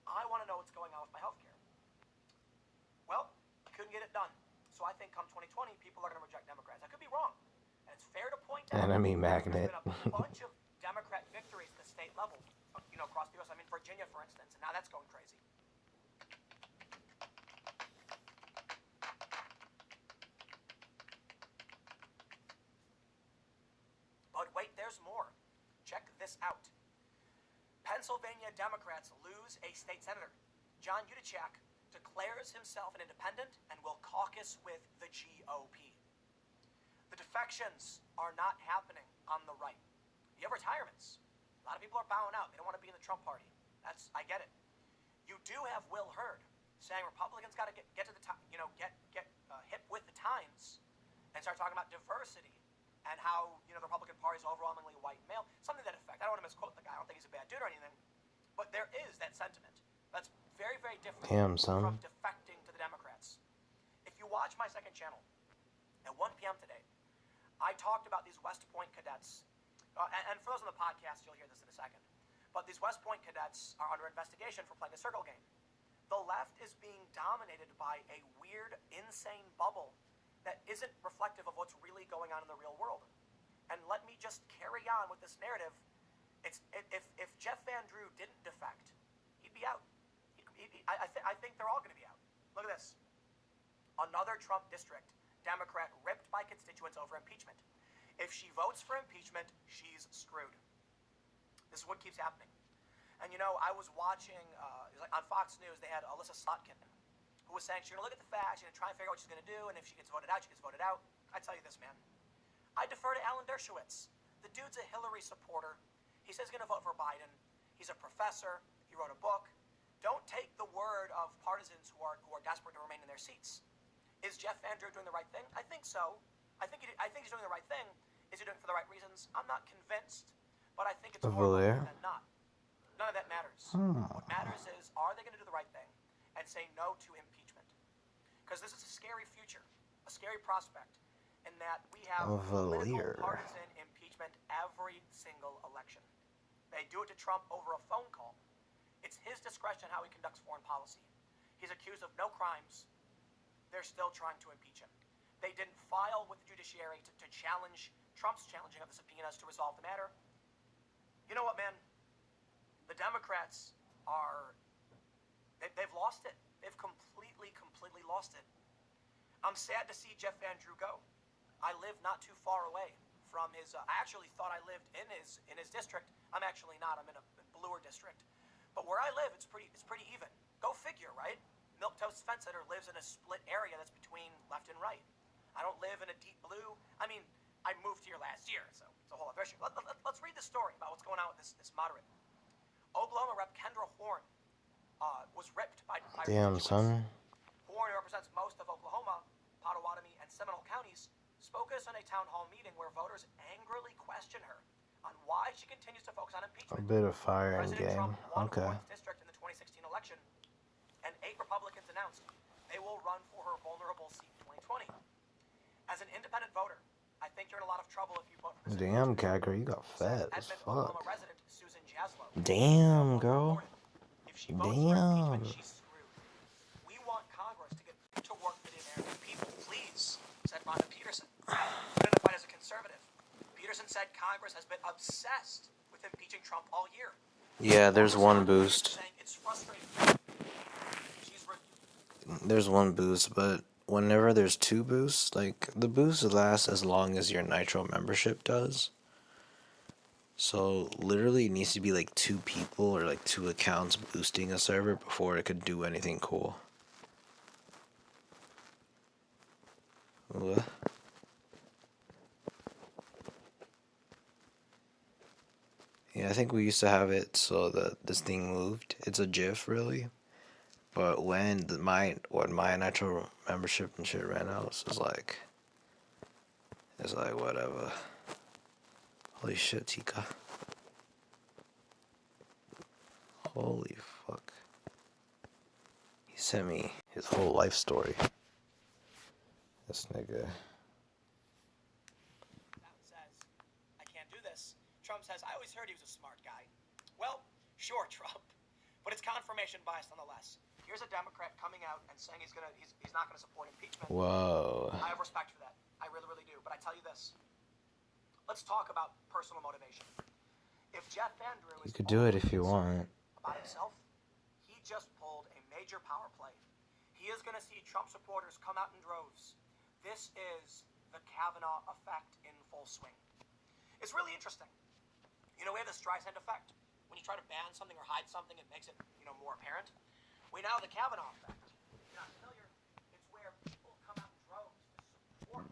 I want to know what's going on with my health care. Well, couldn't get it done. So I think come 2020, people are going to reject Democrats. I could be wrong. And it's fair to point out Enemy magnet. there's been a bunch of Democrat victories at the state level, across the U.S. I mean, Virginia, for instance, and now that's going crazy. But wait, there's more. Check this out. Pennsylvania Democrats lose a state senator. John Utachak declares himself an independent and will caucus with the GOP. The defections are not happening on the right. You have retirements. A lot of people are bowing out. They don't want to be in the Trump party. I get it. You do have Will Hurd, saying Republicans got to get to the time, get hip with the times, and start talking about diversity and how the Republican Party is overwhelmingly white male, something to that effect. I don't want to misquote the guy. I don't think he's a bad dude or anything, but there is that sentiment. That's very, very different Damn, son. from defecting to the Democrats. If you watch my second channel at 1 p.m. today, I talked about these West Point cadets, and for those on the podcast, you'll hear this in a second. But these West Point cadets are under investigation for playing a circle game. The left is being dominated by a weird, insane bubble that isn't reflective of what's really going on in the real world. And let me just carry on with this narrative. If Jeff Van Drew didn't defect, he'd be out. I think they're all going to be out. Look at this. Another Trump district, Democrat ripped by constituents over impeachment. If she votes for impeachment, she's screwed. This is what keeps happening. And I was watching, on Fox News, they had Alyssa Slotkin, who was saying she's going to look at the facts, she's going to try and figure out what she's going to do, and if she gets voted out, she gets voted out. I tell you this, man. I defer to Alan Dershowitz. The dude's a Hillary supporter. He says he's going to vote for Biden. He's a professor. He wrote a book. Don't take the word of partisans who are desperate to remain in their seats. Is Jeff Van Drew doing the right thing? I think so. I think he's doing the right thing. Is he doing it for the right reasons? I'm not convinced, but I think it's more likely than not. None of that matters. What matters is, are they going to do the right thing and say no to impeachment? Because this is a scary future, a scary prospect, in that we have political partisan impeachment every single election. They do it to Trump over a phone call. It's his discretion how he conducts foreign policy. He's accused of no crimes. They're still trying to impeach him. They didn't file with the judiciary to challenge Trump's challenging of the subpoenas to resolve the matter. You know what, man? The Democrats they've lost it. They've completely lost it. I'm sad to see Jeff Van Drew go. I live not too far away from his, I actually thought I lived in his district. I'm actually not. I'm in a bluer district. But where I live, it's pretty even. Go figure, right? Milquetoast Fence Sitter lives in a split area that's between left and right. I don't live in a deep blue. I mean, I moved here last year, so it's a whole other issue. Let's read the story about what's going on with this moderate. Oklahoma Rep. Kendra Horn was ripped by Damn, son. Horn, who represents most of Oklahoma, Potawatomi, and Seminole counties, spoke at a Sunday town hall meeting where voters angrily questioned her on why she continues to focus on impeachment. A bit of fire and President game. Trump won Okay. Horn's district in the 2016 election, and 8 Republicans announced they will run for her vulnerable seat in 2020. As an independent voter, I think you're in a lot of trouble if you vote for this. Damn, Kacker, you got fat as Edmond, fuck. Oklahoma resident Susan Jaslow. Damn, girl. If she votes for impeachment, she's screwed. We want Congress to get to work for the American people, please, said Rhonda Peterson, identified as a conservative. Peterson said Congress has been obsessed with impeaching Trump all year. Yeah, there's one boost. Saying it's frustrating. She's There's one boost, but whenever there's 2 boosts, like, the boost lasts as long as your Nitro membership does. So, literally, it needs to be, like, 2 people or, like, 2 accounts boosting a server before it could do anything cool. What? Yeah, I think we used to have it so that this thing moved. It's a GIF, really. But when my Nitro membership and shit ran out, it's like whatever. Holy shit, Tika. Holy fuck. He sent me his whole life story. This nigga. says, I can't do this. Trump says, I always heard he was a smart guy. Well, sure, Trump. But it's confirmation bias nonetheless. Here's a Democrat coming out and saying he's not gonna support impeachment. Whoa. I have respect for that. I really, really do. But I tell you this. Let's talk about personal motivation. If Jeff Van Drew is You could do it if you want. about himself, he just pulled a major power play. He is gonna see Trump supporters come out in droves. This is the Kavanaugh effect in full swing. It's really interesting. We have the Streisand effect. When you try to ban something or hide something, it makes it, more apparent. We now have the Kavanaugh effect. You're not familiar? It's where people come out in droves to support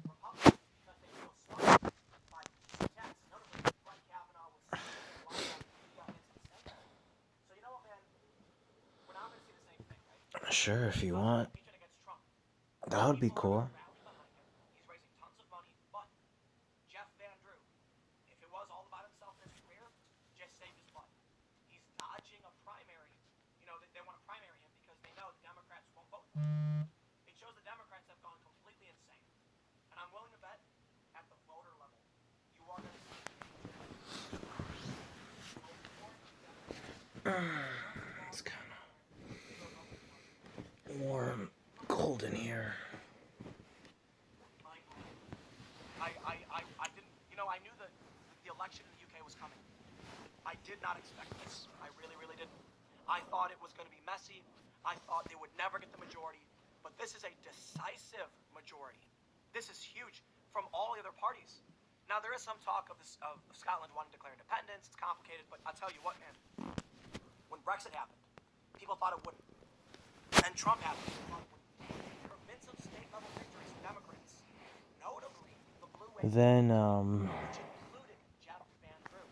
Republicans because they feel slighted by attacks. Notably, Brett Kavanaugh was So you know what, man? We're not going to see the same thing, right? Sure, if you want. Impeachment against Trump. That would be People cool. are gonna rally behind him. He's raising tons of money, but Jeff Van Drew, if it was all about himself and his career, just saved his butt. He's dodging a primary. You know, they want to primary him because they know the Democrats won't vote for him. It shows the Democrats have gone completely insane. And I'm willing to bet at the voter level, you are going to see It's kind of warm, cold in here. I didn't, you know, I knew that the election in the UK was coming. I did not expect this. I really, really didn't. I thought it was going to be messy. I thought they would never get the majority. But this is a decisive majority. This is huge from all the other parties. Now, there is some talk of Scotland wanting to declare independence. It's complicated, but I'll tell you what, man. When Brexit happened, people thought it wouldn't. Then Trump happened. Convincing state-level victories for Democrats. Notably, the blue wave, Then, which included Jeff Van Drew.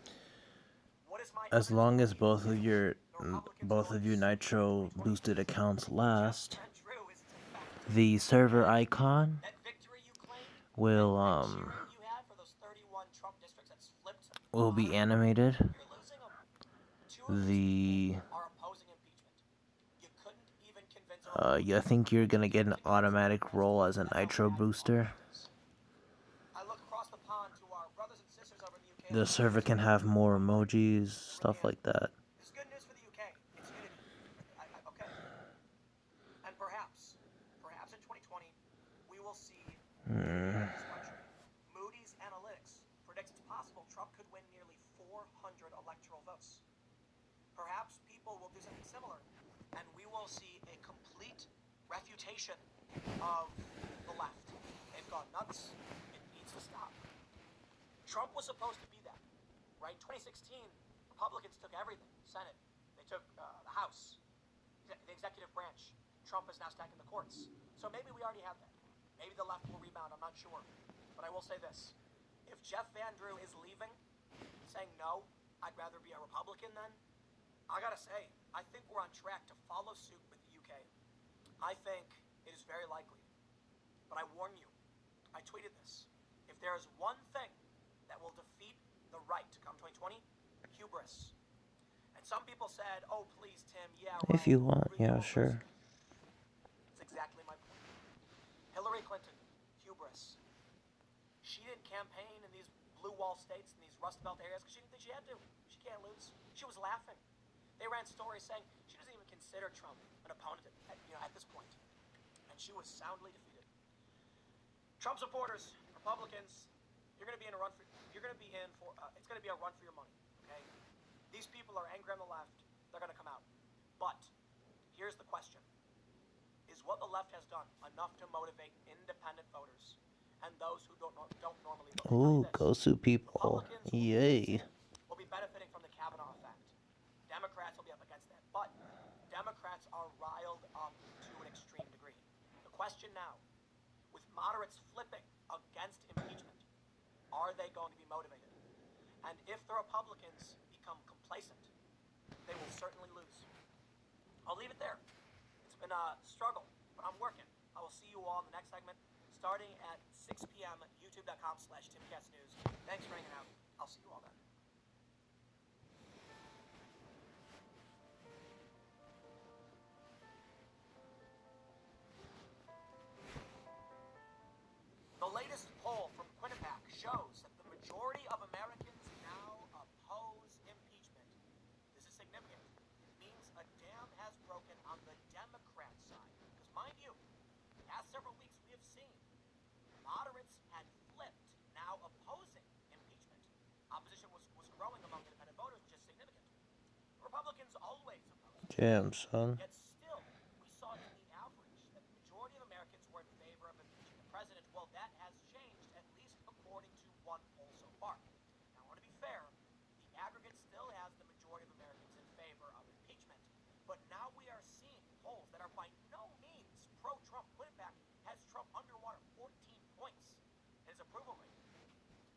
What is my as long as both of The your Nitro boosted accounts last, Van Drew is defective. the server icon That victory you claimed, will that cheering you had for those 31 Trump districts that's flipped. will be animated. You're losing them. Two of these The are opposing impeachment. You couldn't even convince I think you're gonna get an automatic role as a Nitro booster. I look across the pond to our brothers and sisters over in the UK. The server can have more emojis, stuff like that. It's good news for the UK. It's unity. Okay. And perhaps in 2020, we will see this country. Moody's Analytics predicts it's possible Trump could win nearly 400 electoral votes. Perhaps people will do something similar, and we will see a complete refutation of the left. They've gone nuts. It needs to stop. Trump was supposed to be that, right? 2016, Republicans took everything. Senate. They took the House, the executive branch. Trump is now stacking the courts. So maybe we already have that. Maybe the left will rebound. I'm not sure. But I will say this. If Jeff Van Drew is leaving, saying no, I'd rather be a Republican then, I gotta say, I think we're on track to follow suit with the UK. I think it is very likely. But I warn you, I tweeted this. If there is one thing that will defeat the right come 2020, hubris. And some people said, oh, please, Tim, yeah, right. If you want, Read yeah, hubris. sure. It's exactly my point. Hillary Clinton, hubris. She didn't campaign in these blue wall states, in these Rust Belt areas, because she didn't think she had to. She can't lose. She was laughing. They ran stories saying she doesn't even consider Trump an opponent at this point. And she was soundly defeated. Trump supporters, Republicans, you're going to be in a run for, it's going to be a run for your money, okay? These people are angry on the left. They're going to come out. But here's the question. Is what the left has done enough to motivate independent voters and those who don't normally vote? Ooh, Gosu people. Yay. Will be benefiting from the Kavanaugh effect. Democrats will be up against that. But Democrats are riled up to an extreme degree. The question now, with moderates flipping against impeachment, are they going to be motivated? And if the Republicans become complacent, they will certainly lose. I'll leave it there. It's been a struggle, but I'm working. I will see you all in the next segment, starting at 6 p.m. youtube.com/TimCatsNews. Thanks for hanging out. I'll see you all then. The latest poll from Quinnipiac shows that the majority of Americans now oppose impeachment. This is significant. It means a dam has broken on the Democrat side. Because mind you, the past several weeks we have seen moderates had flipped, now opposing impeachment. Opposition was growing among independent voters, which is significant. Republicans always opposed. Damn, son. Yet still, we saw in the average that the majority of Americans were in favor of impeaching the president. Well, that has changed, at least according to one poll so far. Now, I want to be fair. The aggregate still has the majority of Americans in favor of impeachment. But now we are seeing polls that are by no means pro-Trump. Quinnipiac has Trump underwater 14 points in his approval rate.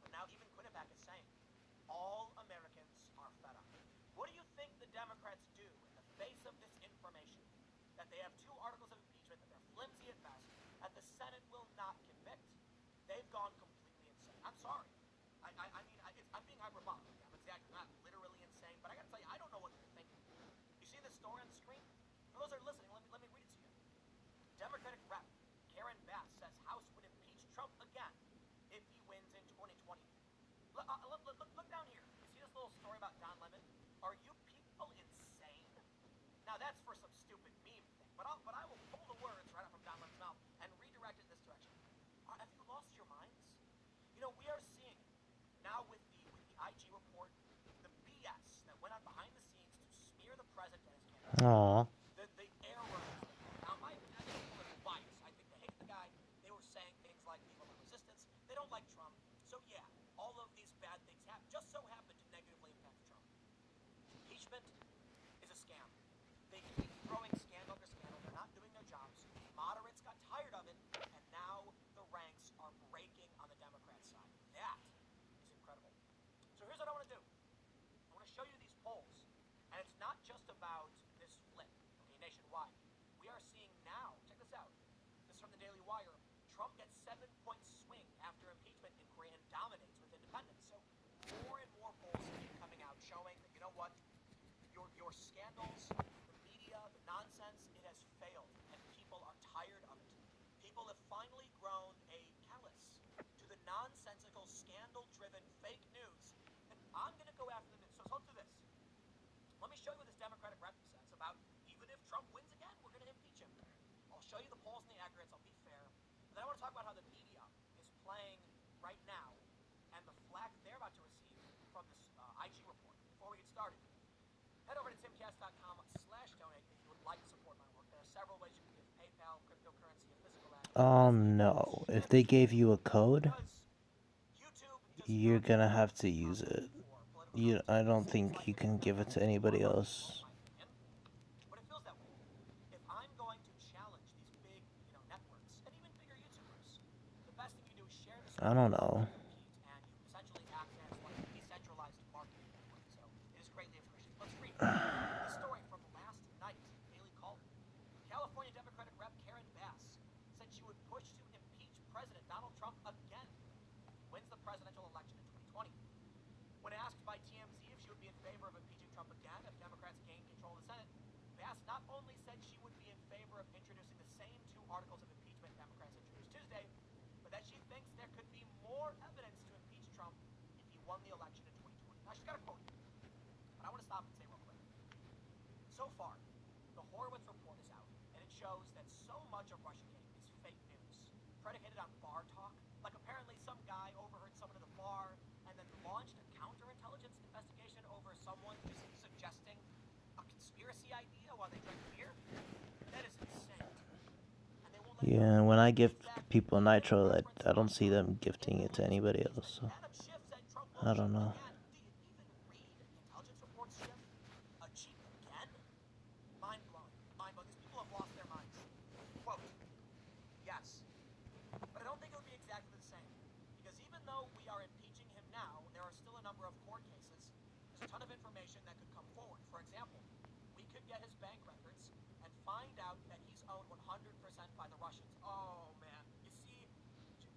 But now even Quinnipiac is saying all Americans are fed up. What do you think the Democrats do in the face of this information? That they have two articles flimsy at best, and the Senate will not convict. They've gone completely insane. I'm sorry. I'm being hyperbolic. I'm exactly not literally insane, but I gotta tell you, I don't know what they're thinking. You see this story on the screen? For those that are listening, let me read it to you. Democratic Rep. Karen Bass says House would impeach Trump again if he wins in 2020. Look down here. You see this little story about Don Lemon? Are you people insane? Now that's for some stupid meme thing, but I will pull the words right out from Don Lemon's mouth and redirect it in this direction. Have you lost your minds? You know, we are seeing now with the IG report, the BS that went on behind the scenes to smear the president and his campaign. Aw. The error. Now, I think people are biased. I think they hate the guy. They were saying things like people are resistance. They don't like Trump. So yeah, all of these bad things just so happen to negatively impact Trump. Impeachment is a scam. They keep throwing scandal after scandal. They're not doing their jobs. Moderates got tired of it, and now the ranks are breaking on the Democrat side. That is incredible. So here's what I want to do. I want to show you these polls, and it's not just about this flip, okay, nationwide. We are seeing now, check this out. This is from the Daily Wire. Trump gets 7-point swing after impeachment inquiry and dominates with independents. So more and more polls keep coming out showing that, you know what, your scandals, the media, the nonsense, it has failed, and people are tired of it. People have finally grown a callous to the nonsensical, scandal-driven fake news, and I'm going to go after the news. So let's do this. Let me show you what this Democratic rep says about even if Trump wins again, we're going to impeach him. I'll show you the polls and the aggregates. I'll be fair. And then I want to talk about how the media is playing right now and the flack they're about to receive from this IG report. Before we get started, head over to timcast.com/donate if you would like to support my work. There are several ways you can give: PayPal, cryptocurrency, a physical act. No. If they gave you a code, Because YouTube does you're not gonna have to use it. for political I don't think you can give it to anybody else. But it feels that way. If I'm going to challenge these big, networks and even bigger YouTubers, the best thing you do is share this. I don't know. And you essentially act as like a decentralized marketing network. So it is greatly appreciated. Let's read this story from last night. Daily Caller. California Democratic Rep. Karen Bass said she would push to impeach President Donald Trump again. Wins the presidential election in 2020. When asked by TMZ if she would be in favor of impeaching Trump again if Democrats gain control of the Senate, Bass not only said she would be in favor of introducing the same 2 articles of impeachment Democrats introduced Tuesday, but that she thinks there could be more evidence to impeach Trump if he won the election in 2020. Now, she's got a quote, but I want to stop and say real quick. So far, the Horowitz report is out, and it shows that so much of Russiagate is fake news, predicated on bar talk. Like apparently some guy overheard someone at a bar and then launched a counterintelligence investigation over someone just suggesting a conspiracy idea while they drank beer. That is insane. And they won't let Yeah, when I gift people nitro, I don't see them gifting it to anybody else. So Adam Schiff said Trump will I don't cheat know. again. Do you even read intelligence reports, Schiff? A cheat again? Mind blown. Mind blown. These people have lost their minds. Quote, yes. But I don't think it would be exactly the same. Because even though we are impeaching him now, there are still a number of court cases. There's a ton of information that could come forward. For example, we could get his bank records and find out that he's owned 100% by the Russians. Oh, man. You see,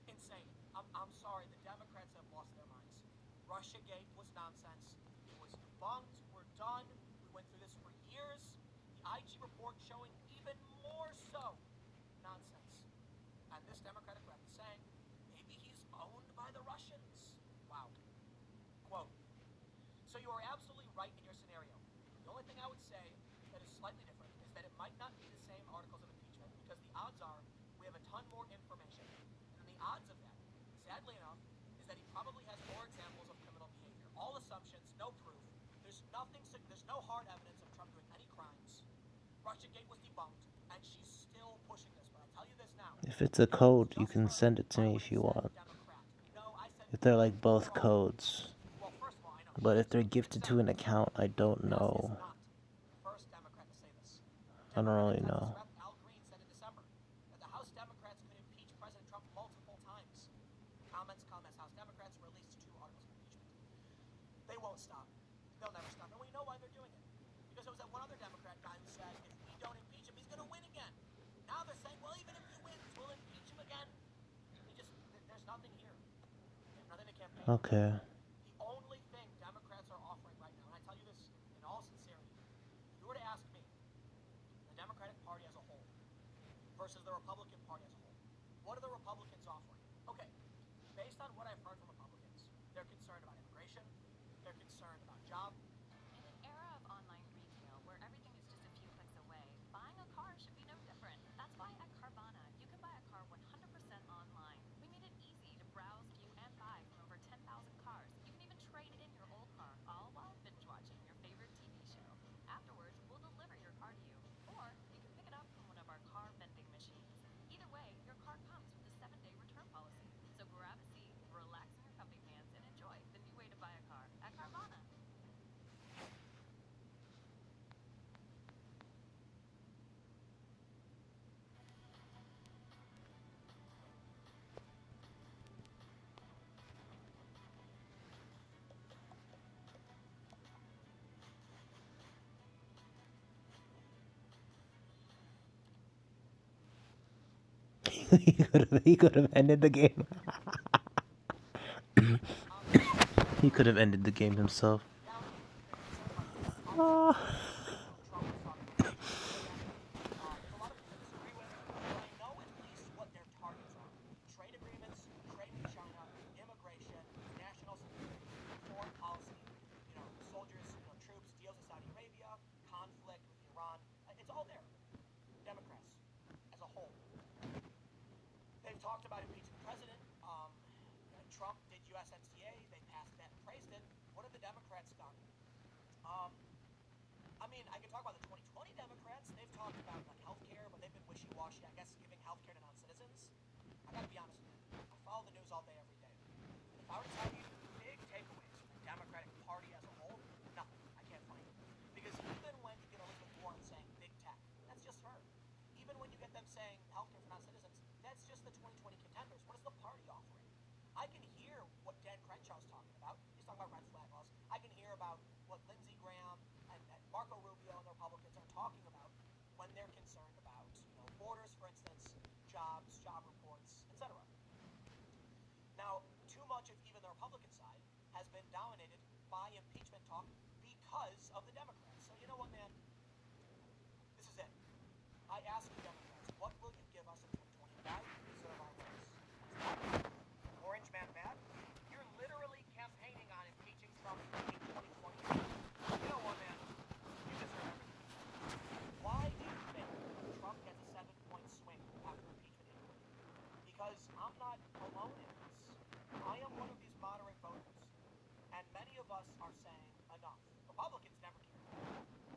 insane. I'm sorry. The Democrats have lost their minds. Russiagate was nonsense. It was debunked. We're done. We went through this for years. The IG report showing even more so nonsense. And this Democratic rep is saying maybe he's owned by the Russians. Wow. Quote. So you are absolutely right in your scenario. The only thing I would say that is slightly different is that it might not be the same articles of impeachment because the odds are we have a ton more information. And the odds of that, sadly enough, is that he probably has more examples of criminal behavior. All assumptions, no proof. There's no hard evidence of Trump doing any crimes. Russiagate was debunked, and she's still pushing this. But I tell you this now. if it's a code, you can send it to me if you want. If they're like both codes. Well, first of all, I know But if they're gifted to an account, I don't know. first Democrat to say this. I don't really know. Rep. Al Green said in December that the House Democrats could impeach President Trump multiple times. Comments come as House Democrats released 2 articles of impeachment. They won't stop. They'll never stop. And we know why they're doing it. Because there was that one other Democrat guy who said if we don't impeach him, he's going to win again. Now they're saying, well, even if Okay. The only thing Democrats are offering right now, and I tell you this in all sincerity, if you were to ask me, the Democratic Party as a whole versus the Republican Party as a whole, what are the Republicans offering? Okay, based on what I've heard from Republicans, they're concerned about immigration, they're concerned about jobs. In an era of online retail where everything is just a few clicks away, buying a car should be no different. That's why at Carvana, you can buy a car 100% online. We made it easy to browse, view, and buy from over 10,000 cars. You can even trade in your old car, all while binge watching your favorite TV show. Afterwards, we'll deliver your car to you, or you can pick it up from one of our car vending machines. Either way, your car comes with a 7-day return policy. So grab a seat, relax in your comfy pants, and enjoy the new way to buy a car at Carvana. He could have ended the game. He could have ended the game himself. Trump is talking about. There's a lot of people disagree with, but I know at least what their targets are. Trade agreements, trade with China, immigration, national security, foreign policy, soldiers, troops, deals with Saudi Arabia, conflict with Iran. It's all there. Democrats, as a whole. They've talked about impeaching the president. Trump did USMCA. They passed that and praised it. What have the Democrats done? I mean, I can talk about the 2020 Democrats. They've talked about healthcare, but they've been wishy-washy, I guess, giving healthcare to non-citizens. I gotta be honest with you. I follow the news all day, every day. If I were to tell you big takeaways from the Democratic Party as a whole, nothing. I can't find it. Because even when you get Elizabeth Warren saying big tech, that's just her. Even when you get them saying healthcare for non-citizens, that's just the 2020 contenders. What is the party offering? I can hear what Dan Crenshaw's talking about. He's talking about red flag laws. I can hear about what Lindsey Graham and Marco Rubio and the Republicans are talking about when they're concerned about, borders, for instance, jobs, job reports, etc. Now, too much of even the Republican side has been dominated by impeachment talk because of the Democrats. So you know what, man? This is it. I ask you Democrats, what will you give us in 2020? Why do you deserve our votes? Orange man bad? You're literally campaigning on impeaching Trump in 2020. You know what, man? You deserve everything. Why do you think Trump gets a 7-point swing after impeachment inquiry? Because I'm not alone in this. I am one of these moderate voters. And many of us are saying enough. Republicans never cared.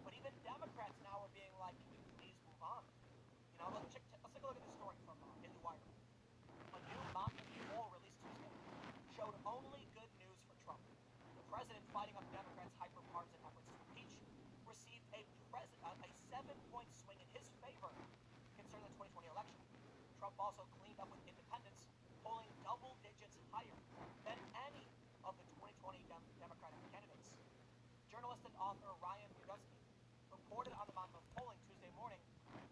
But even Democrats now are being like, can we please move on? Let's take a look at this story from Daily Wire. A new mountain poll released Tuesday showed only good news for Trump. The president, fighting up Democrats' hyper-partisan efforts to impeach, received a 7-point swing in his favor concerning the 2020 election. Trump also cleaned up with independents, polling double digits higher than any of the 2020 Democratic candidates. Journalist and author Ryan Murdusky reported on the mountain of polling Tuesday morning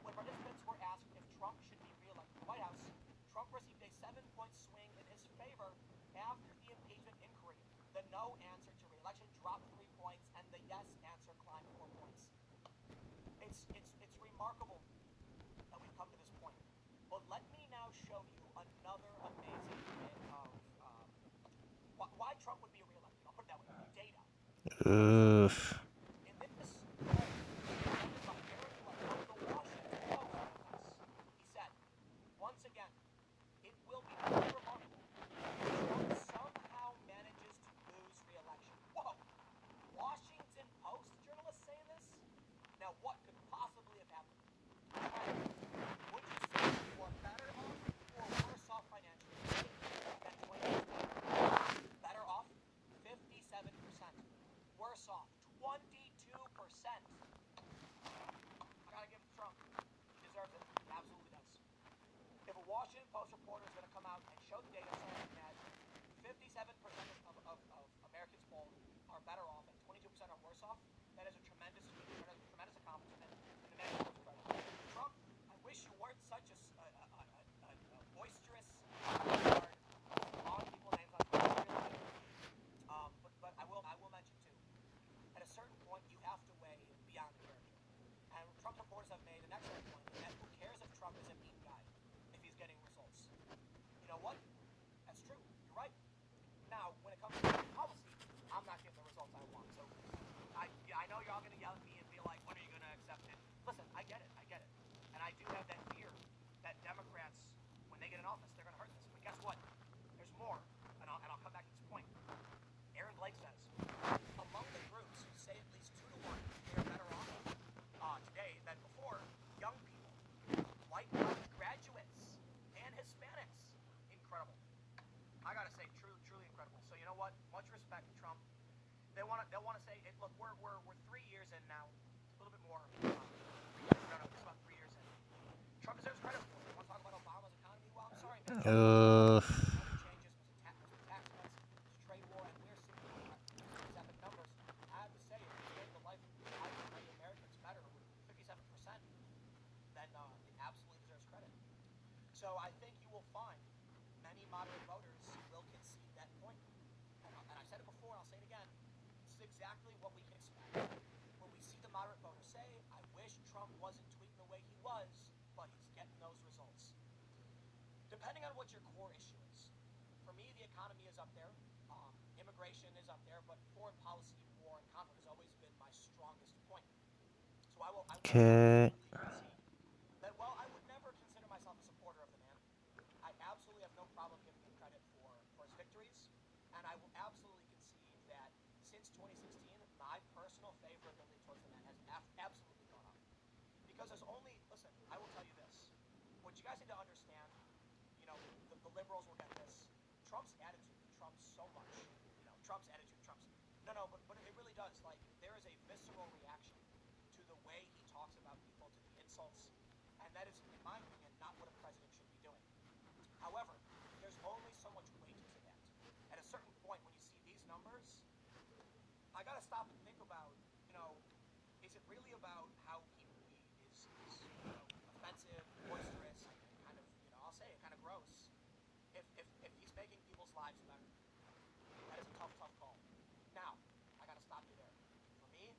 when participants were asked if Trump should be re-elected to the White House. Trump received a 7-point swing in his favor after the impeachment inquiry. The no answer to re-election dropped 3 points, and the yes answer climbed 4 points. It's remarkable that we've come to this point. But let me now show you another amazing bit of why Trump would be re-elected. I'll put it that way. Data. Oof. In this poll, presented by Eric Levin of the Washington Post, he said, once again, it will be very remarkable if Trump somehow manages to lose re-election. Whoa! Washington Post journalists saying this? Now, what could possibly have happened? Would you say you are better off or worse off financially than 2016? Better off? 57%. Worse off? 28%. I do have that fear that Democrats, when they get in office, they're going to hurt this. But guess what? There's more, and I'll come back to this point. Aaron Blake says, among the groups who say at least 2 to 1, they are better off today than before, young people, white college graduates, and Hispanics. Incredible. I gotta say, truly incredible. So you know what? Much respect to Trump. They'll want to say, look, we're 3 years in now, a little bit more. No, it's about 3 years in. Trump deserves credit for it. Want to talk about Obama's economy? Well, I'm sorry, man. Other changes, tax cuts, trade war, and we're seeing these epic numbers. I have to say, it's made the life of many Americans better with 57%. Then it absolutely deserves credit. So I think you will find many moderate voters will concede that point. And I've said it before, and I'll say it again. This is exactly what we can expect. When we see the moderate voters say, I wish Trump wasn't tweeting the way he was, but he's getting those results. Depending on what your core issue is. For me, the economy is up there. Immigration is up there, but foreign policy, war, and conflict has always been my strongest point. So I will concede that while I would never consider myself a supporter of the man, I absolutely have no problem giving him credit for his victories, and I will absolutely concede that since 2016, my personal favorability towards the man has absolutely gone up. Because there's only, listen, I will tell you this. What you guys need to understand, you know, the liberals will get this. Trump's attitude trumps so much. You know, Trump's attitude trumps. No, but it really does. Like, there is a visceral reaction to the way he talks about people, to the insults, and that is, in my opinion, not what a president should be doing. However, there's only so much weight to that. At a certain point, when you see these numbers, I gotta stop and think about, you know, is it really about how he is you know, offensive, boisterous, and kind of, you know, I'll say it, kind of gross. If he's making people's lives better, that is a tough call. Now, I gotta stop you there. For me,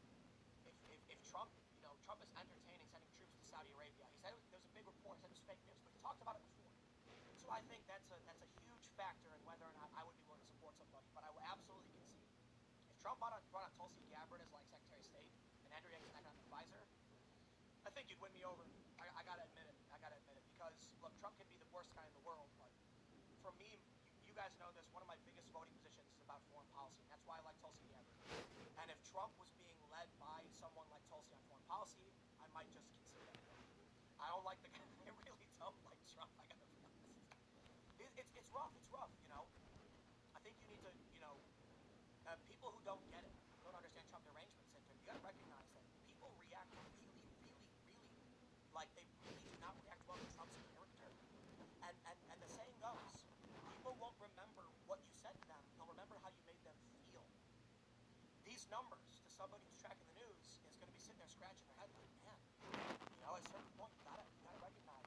if Trump, you know, Trump is entertaining sending troops to Saudi Arabia. He said there's a big report, he said it was fake news, but he talked about it before. So I think that's a huge factor in whether or not I would be willing to support somebody. But I will absolutely concede. If Trump brought on Tulsi Gabbard as like Secretary of State and Andrew Yang as economic advisor, I think you'd win me over. I gotta admit it. Because look, Trump can be the worst guy in the world, but for me, you guys know this. One of my biggest voting positions is about foreign policy. And that's why I like Tulsi Gabbard. And if Trump was being led by someone like Tulsi on foreign policy, I might just consider that. I don't like the guy. I really don't like Trump. I gotta be honest. It's rough. It's rough. You know. I think you need to, you know, people who don't get it, don't understand Trump derangement syndrome. You gotta recognize that people react really, like they really do not react well to Trump's character. And the saying goes, people won't remember what you said to them. They'll remember how you made them feel. These numbers, to somebody who's tracking the news, is going to be sitting there scratching their head like, man, you know, at a certain point, you gotta recognize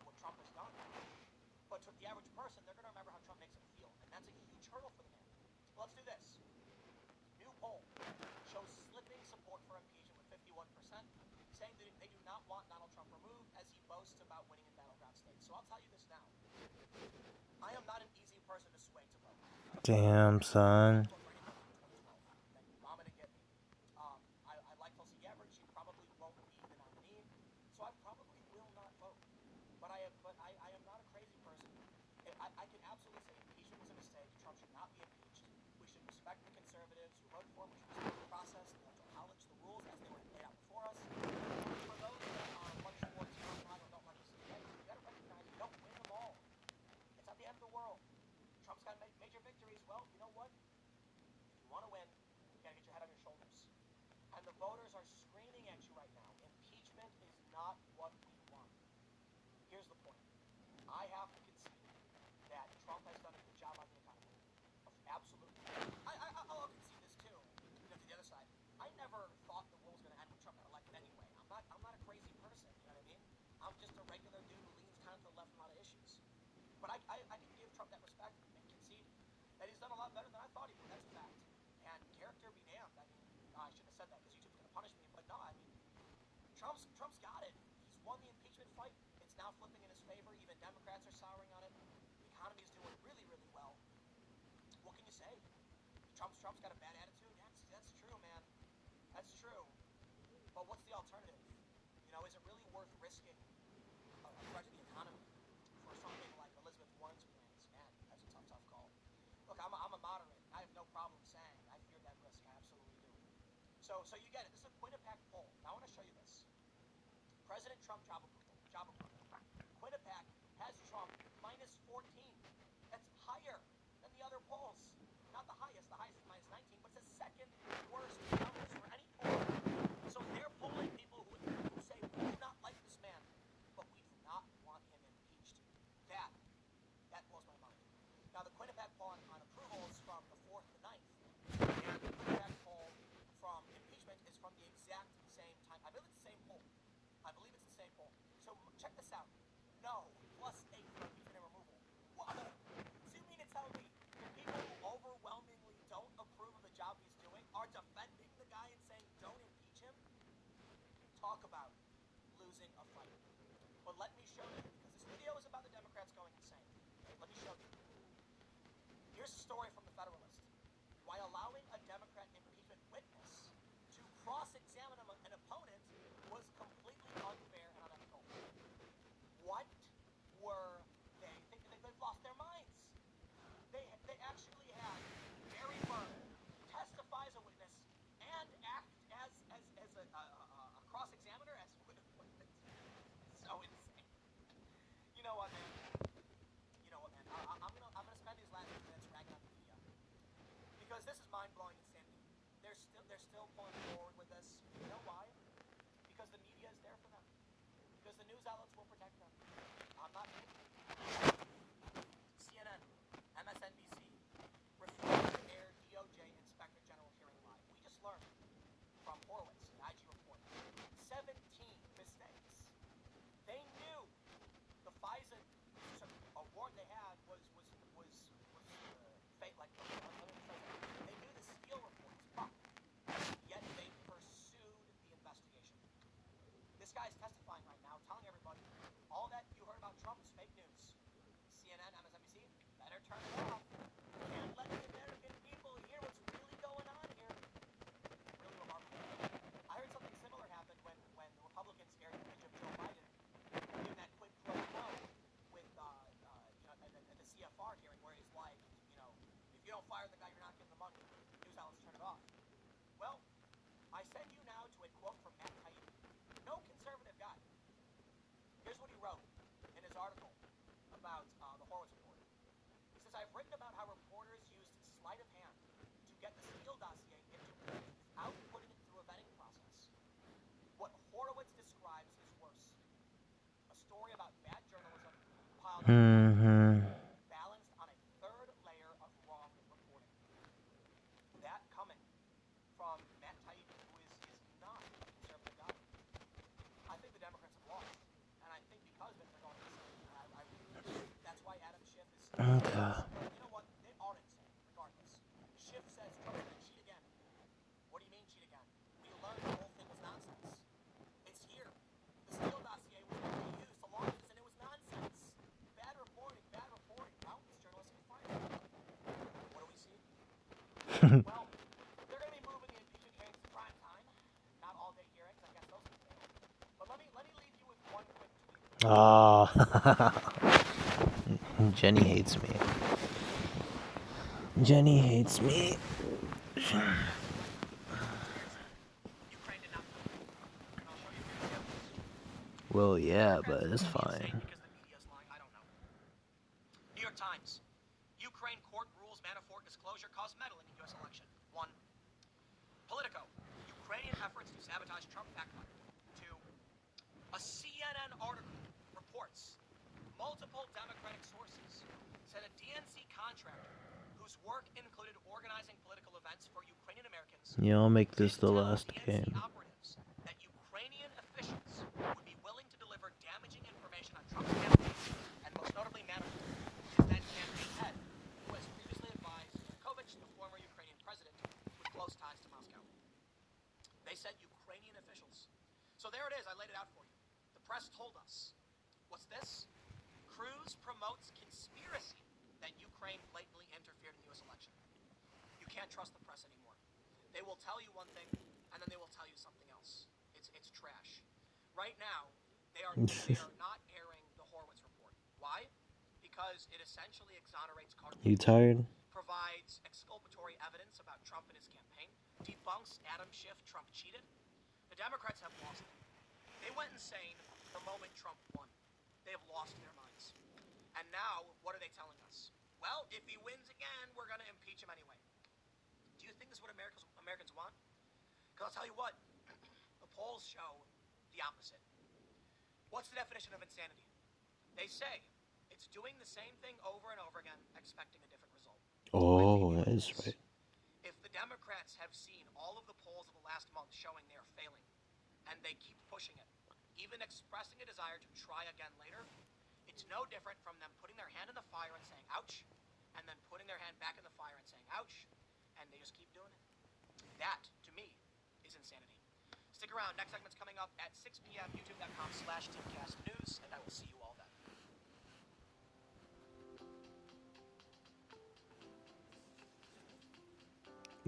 what Trump has done. But to the average person, they're going to remember how Trump makes them feel, and that's a huge hurdle for the man. Well, let's do this. New poll shows slipping support for impeachment with 51%, saying that they do not want Donald Trump removed as he boasts about winning in battleground states. So I'll tell you this now. I am not an easy person to sway to vote. Damn, son. Obama didn't get me. I like Tulsi Gabbard. She probably won't be the nominee, so I probably will not vote. But I am not a crazy person. I can absolutely say impeachment was a mistake. Trump should not be impeached. We should respect the conservatives who voted for him. We should respect the process, the electoral college, the rules as they were laid out before us. For those that are much more terrified or don't like to see it, you got to recognize you don't win them all. It's not the end of the world. Trump's got major victories. Well, you know what? If you want to win, you got to get your head on your shoulders. And the voters are screaming at you right now. Impeachment is not what we want. Here's the point. I have to concede that Trump has done a good job on the economy. Absolutely. I'll concede this too. You know, to the other side. I never thought the world was going to end when Trump got elected anyway. I'm not a crazy person. You know what I mean? I'm just a regular dude who leans kind of to the left on a lot of issues. But I can give Trump that respect and concede that he's done a lot better than I thought he would. That's a fact. And character be damned. I mean, I shouldn't have said that because YouTube's going to punish me. But no, I mean, Trump's got it. He's won the impeachment fight. It's now flipping in his favor. Even Democrats are souring on it. The economy is doing really, really well. What can you say? Trump's got a bad attitude. That's true, man. That's true. But what's the alternative? You know, is it really worth risking So you get it. This is a Quinnipiac poll. Now I want to show you this. President Trump job approval. Quinnipiac has Trump minus 14. That's higher than the other polls. Not the highest. The highest is minus 19, but it's the second worst numbers for any poll. So they're polling people who say, we do not like this man, but we do not want him impeached. That blows my mind. Now the Quinnipiac poll on approval is from the 4th to 9th. And the Quinnipiac poll from impeachment is from the exact same time. I believe it's the same poll. So check this out. No, +8 for impeachment and removal. Wow. So you mean to tell me the people who overwhelmingly don't approve of the job he's doing are defending the guy and saying don't impeach him? Talk about losing a fight. But let me show you, because this video is about the Democrats going insane. Let me show you. Here's a story from the Federalist. Why allowing a Democrat impeachment witness to cross-examine an opponent was completely unfair and unethical. What were they thinking? They've lost their minds. They actually had Barry Burr testify as a witness and act as a cross-examiner as so insane. You know what, man? I'm gonna spend these last few minutes ragging on the media because this is mind-blowing insanity. They're still pulling forward with this. You know why? Because the media is there for them. Because the news outlets will protect them. I'm not kidding. CNN, MSNBC refused to air DOJ Inspector General hearing live. We just learned from Horowitz, the IG report, 17 mistakes. They knew the FISA award they had was fake. Like, they knew the Steele reports, but yet they pursued the investigation. This guy's testifying right now, telling everybody all that you heard about Trump is fake news. CNN, MSNBC, better turn it off. Can't let the American people hear what's really going on here. Really remarkable. I heard something similar happen when the Republicans aired the image of Joe Biden in that quid pro quo with at the CFR hearing where he's like, if you don't fire the guy, you're not getting the money. News outlets turn it off. Well, I send you now to a quote from Matt Taibbi, no conservative guy. Here's what he wrote in his article about the Horowitz report. He says, I've written about how reporters used sleight of hand to get the Steele dossier into print without putting it through a vetting process. What Horowitz describes is worse. A story about bad journalism piled on balanced on a third layer of wrong reporting. That coming from Matt Taibbi, who is not a conservative guy. I think the Democrats have lost, and I think because of it, they're going insane. That's why Adam Schiff is. Okay. You know what? They are insane, regardless. Schiff says Trump's going to cheat again. What do you mean cheat again? We learned the whole thing was nonsense. It's here. The Steele dossier was never used to launch this, and it was nonsense. Bad reporting. Well, this journalist can fire him. What do we see? Well, they're going to be moving the impeachment hearings to prime time. Not all day hearings. I guess those will fail. But let me leave you with one quick tweet. Ah. Jenny hates me. Ukraine did not vote. And I'll show you here the evidence. Well, yeah, but Democrats it's are saying fine. because the media's lying. I don't know. New York Times. Ukraine court rules Manafort disclosure caused meddling in U.S. election. 1. Politico. Ukrainian efforts to sabotage Trump backfired. 2. A CNN article reports multiple Democratic sources said a DNC contractor whose work included organizing political events for Ukrainian Americans Yeah, I'll make this did the tell last DNC game. operatives that Ukrainian officials would be willing to deliver damaging information on Trump's campaign, and most notably Manafort, his then campaign head, who has previously advised Yanukovych, the former Ukrainian president, with close ties to Moscow. They said Ukrainian officials. So there it is. I laid it out for you. The press told us. What's this? Cruz promotes conspiracy that Ukraine blatantly interfered in the U.S. election. You can't trust the press anymore. They will tell you one thing, and then they will tell you something else. It's trash. Right now, they are not airing the Horowitz report. Why? Because it essentially exonerates Carter. You tired? Provides exculpatory evidence about Trump and his campaign, debunks Adam Schiff, Trump cheated, the Democrats have lost it. They went insane the moment Trump won. They have lost their minds. And now, what are they telling us? Well, if he wins again, we're going to impeach him anyway. Do you think this is what Americans want? Because I'll tell you what, the polls show the opposite. What's the definition of insanity? They say it's doing the same thing over and over again, expecting a different result. Oh, that is right. If the Democrats have seen all of the polls of the last month showing they are failing, and they keep pushing it, even expressing a desire to try again later, it's no different from them putting their hand in the fire and saying, ouch, and then putting their hand back in the fire and saying, ouch, and they just keep doing it. That, to me, is insanity. Stick around. Next segment's coming up at 6 p.m. YouTube.com/TimCastNews, and I will see you all then.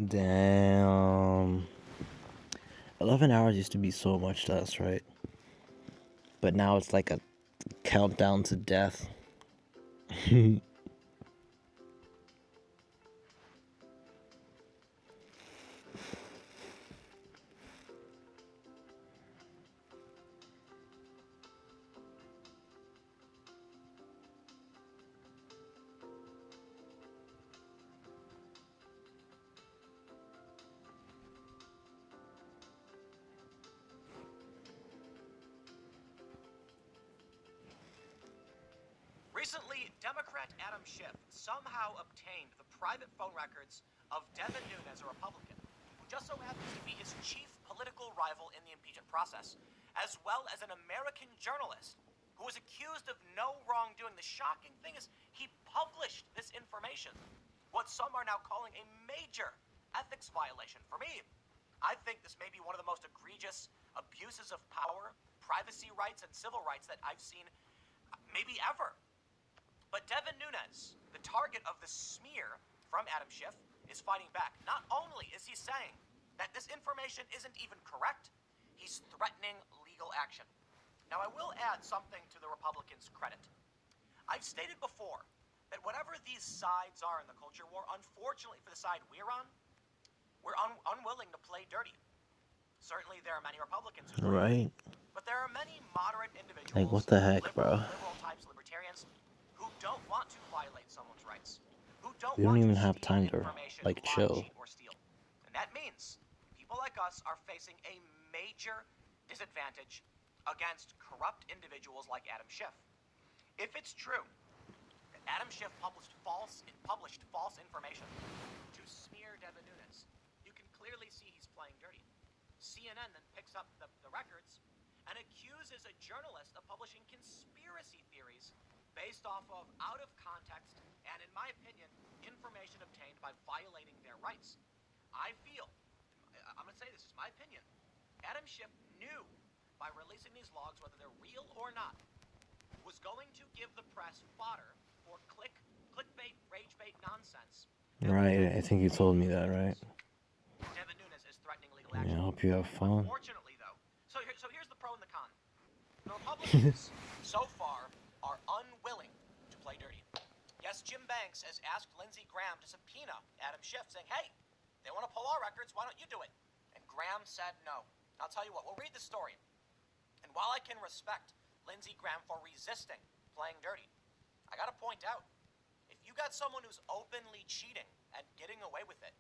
Damn. 11 hours used to be so much less, right? But now it's like a countdown to death. Recently, Democrat Adam Schiff somehow obtained the private phone records of Devin Nunes, a Republican, who just so happens to be his chief political rival in the impeachment process, as well as an American journalist who was accused of no wrongdoing. The shocking thing is he published this information, what some are now calling a major ethics violation. For me, I think this may be one of the most egregious abuses of power, privacy rights, and civil rights that I've seen maybe ever. But Devin Nunes, the target of the smear from Adam Schiff, is fighting back. Not only is he saying that this information isn't even correct, he's threatening legal action. Now, I will add something to the Republicans' credit. I've stated before that whatever these sides are in the culture war, unfortunately for the side we're on, we're unwilling to play dirty. Certainly, there are many Republicans who Right. but there are many moderate individuals, Like, what the heck, liberal, bro? liberal types, libertarians, who don't want to violate someone's rights, who don't We don't want even to have steal time to, information, like, lie, chill. cheat, or steal. And that means people like us are facing a major disadvantage against corrupt individuals like Adam Schiff. If it's true that Adam Schiff published false information to smear Devin Nunes, you can clearly see he's playing dirty. CNN then picks up the records and accuses a journalist of publishing conspiracy theories based off of out of context and, in my opinion, information obtained by violating their rights. I feel, I'm going to say this is my opinion, Adam Schiff knew by releasing these logs, whether they're real or not, was going to give the press fodder for clickbait, rage bait nonsense. Right, I think you told me that, right? Devin Nunes is threatening legal Yeah, I action. hope you have fun. Unfortunately, though, so here's the pro and the con. The Republicans, so far, are unwilling to play dirty. Yes, Jim Banks has asked Lindsey Graham to subpoena Adam Schiff, saying, hey, they want to pull our records, why don't you do it? And Graham said no. I'll tell you what, we'll read the story. And while I can respect Lindsey Graham for resisting playing dirty, I gotta point out, if you got someone who's openly cheating and getting away with it,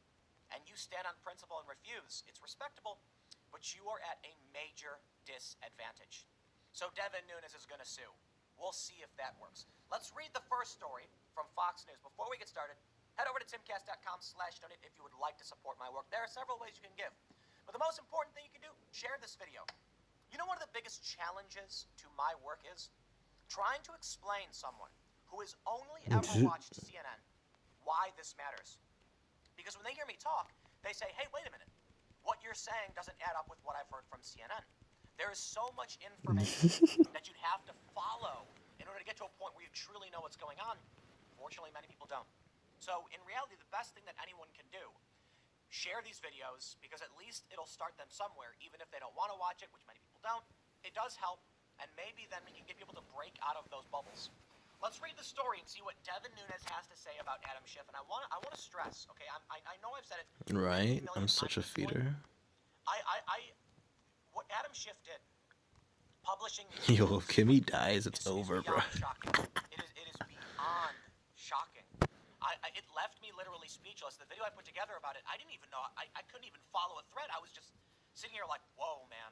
and you stand on principle and refuse, it's respectable, but you are at a major disadvantage. So Devin Nunes is gonna sue. We'll see if that works. Let's read the first story from Fox News. Before we get started, head over to timcast.com/donate if you would like to support my work. There are several ways you can give. But the most important thing you can do, share this video. You know, one of the biggest challenges to my work is trying to explain someone who has only ever watched CNN why this matters. Because when they hear me talk, they say, hey, wait a minute. What you're saying doesn't add up with what I've heard from CNN. There is so much information that you'd have to follow in order to get to a point where you truly know what's going on. Fortunately, many people don't. So in reality, the best thing that anyone can do, share these videos, because at least it'll start them somewhere, even if they don't want to watch it, which many people don't. It does help, and maybe then you can get people to break out of those bubbles. Let's read the story and see what Devin Nunes has to say about Adam Schiff. And I want to stress, okay? I know I've said it. Right? 50 I'm million such a times at this point. feeder. What Adam Schiff did, publishing. Yo, if Kimmy dies, it's is over, bro. beyond shocking. It is beyond shocking. It left me literally speechless. The video I put together about it, I didn't even know. I couldn't even follow a thread. I was just sitting here like, whoa, man.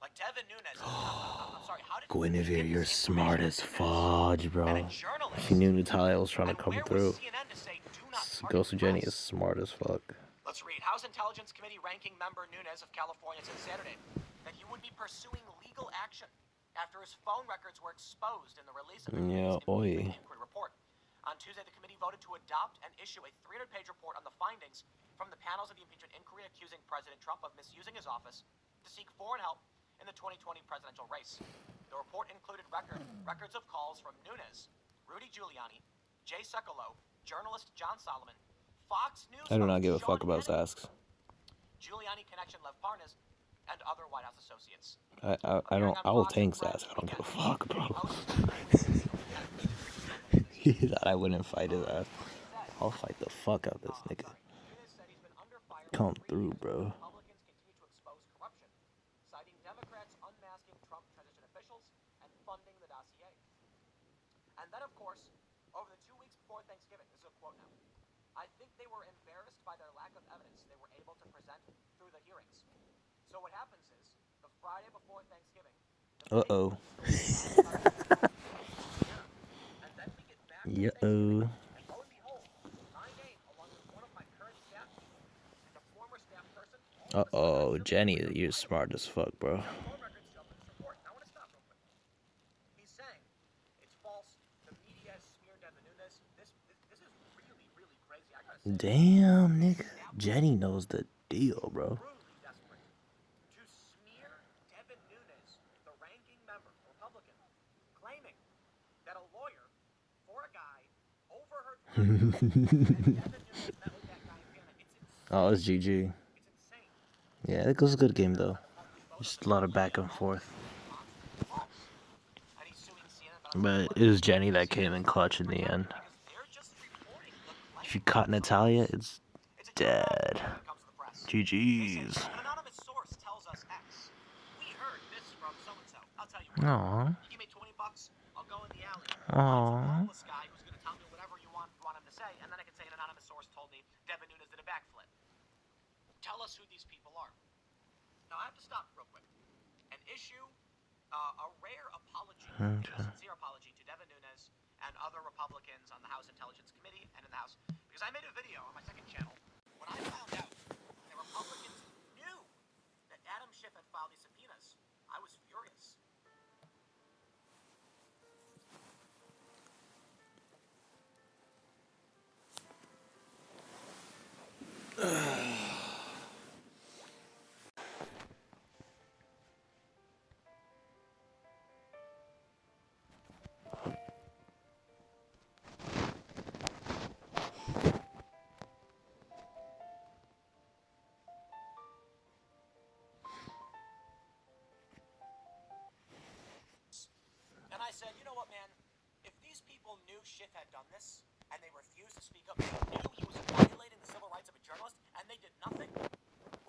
Like Devin Nunes. I'm sorry. How did Guinevere, you're smart as fudge, and bro. a journalist? She knew Natalia was trying to And come where through. was CNN to say, do not target Ghost of Jenny press? is smart as fuck. Let's read. House Intelligence Committee ranking member Nunes of California said Saturday that he would be pursuing legal action after his phone records were exposed in the release of the Yeah, committee's oi. inquiry report. On Tuesday, the committee voted to adopt and issue a 300-page report on the findings from the panels of the impeachment inquiry accusing President Trump of misusing his office to seek foreign help in the 2020 presidential race. The report included records of calls from Nunes, Rudy Giuliani, Jay Sekulow, journalist John Solomon, Fox News I do not host give a Sean fuck about Hannity, Zasks. Giuliani connection Lev Parnas, and other White House associates. I don't. I will tank Zask. I don't give a fuck, bro. He thought I wouldn't fight his ass. I'll fight the fuck out this nigga. Come through, bro. Republicans continue to expose corruption, citing Democrats unmasking Trump transition officials and funding the dossier. And then, of course, over the 2 weeks before Thanksgiving, this is a quote now, I think they were embarrassed by their lack of evidence they were able to present through the hearings. So what happens is, the Friday before Thanksgiving, Uh-oh. and then we get back to Yo. and lo and behold, my name, along with one of my current staff people and a former staff person, Uh-oh. Jenny, you're smart as fuck, bro. phone records show up in this report. Now I want to stop real quick. He's saying it's false. The media smeared Devin Nunes. This is really, really crazy. I gotta say, Damn, nigga. Jenny knows the deal, bro. truly desperate to smear Devin Nunes, the ranking member, Republican, claiming that a lawyer for a guy overheard that Devin Nunes met with that guy in Vienna. It's insane. Oh, it's GG. It's insane. Yeah, it was a good game, though. Just a lot of back and forth. And he's suing CNN, But it was Jenny that came in clutch in the end. because they're just reporting the claim. If you caught Natalia, it's It's a dead. when it comes to the press. GG's. An anonymous source tells us X. We heard this from so-and-so. I'll tell you what. Aww. You give me $20, I'll go in the alley. Aw. Find some homeless guy who's going to tell me whatever you want him to say, and then I can say an anonymous source told me Devin Nunes did a backflip. Tell us who these people are. Now, I have to stop real quick and issue a rare apology, a sincere apology to Devin Nunes and other Republicans on the House Intelligence Committee and in the House, because I made a video on my second channel when I found out that Republicans knew that Adam Schiff had filed these subpoenas. I was furious. And I said, you know what, man? If these people knew Schiff had done this, and they refused to speak up, they knew he was violating the civil rights of a journalist, and they did nothing,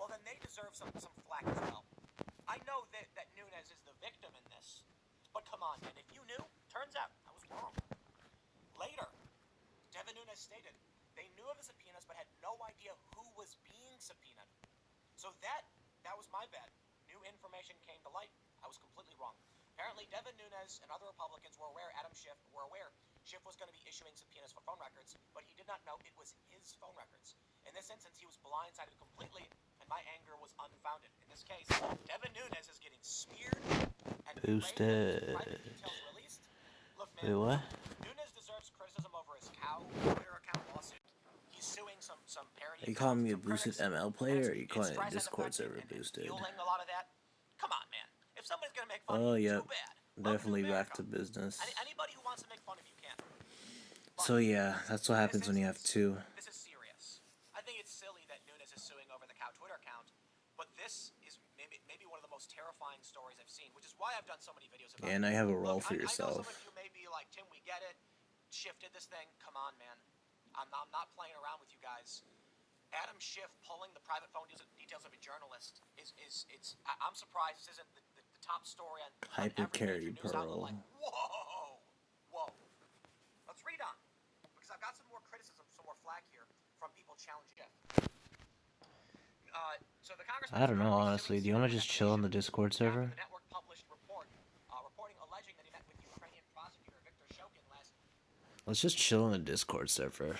well, then they deserve some flack as well. I know that Nunes is the victim in this, but come on, man. If you knew, turns out I was wrong. Later, Devin Nunes stated they knew of the subpoenas, but had no idea who was being subpoenaed. So that was my bad. New information came to light. I was completely wrong. Apparently, Devin Nunes and other Republicans were aware Schiff was going to be issuing subpoenas for phone records, but he did not know it was his phone records. In this instance, he was blindsided completely, and my anger was unfounded. In this case, Devin Nunes is getting speared and Boosted. private details released. Look, man, Wait, what? Nunes deserves criticism over his cow Twitter account lawsuit. He's suing some parody. Are you calling me a accounts, some boosted critics, ML and player, or are it's you calling it expressed Discord as a server fact and boosted? fueling a lot of that. Come on, man. If somebody's gonna make fun Oh, of you, yep. too bad. Definitely Welcome back to America. business. Anybody who wants to make fun of you can. So yeah, that's what happens when you have two. This is serious. I think it's silly that Nunes is suing over the cow Twitter account, but this is maybe one of the most terrifying stories I've seen, which is why I've done so many videos about Yeah, it. now you have a role Look, for I know some yourself. of you may be like, like, Tim, we get it. Schiff did this thing. Come on, man. I'm not playing around with you guys. Adam Schiff pulling the private phone details of a journalist I'm surprised this isn't the top story on Hyper every carry major news outlet. Pearl. Like, whoa. Let's read on, because I've got some more criticism, some more flack here from people challenging Schiff. So the Congressman, I don't know, honestly. Do you want to just chill on the Discord server? The network published report reporting alleging that he met with Ukrainian prosecutor Viktor Shokin last. Let's just chill on the Discord server.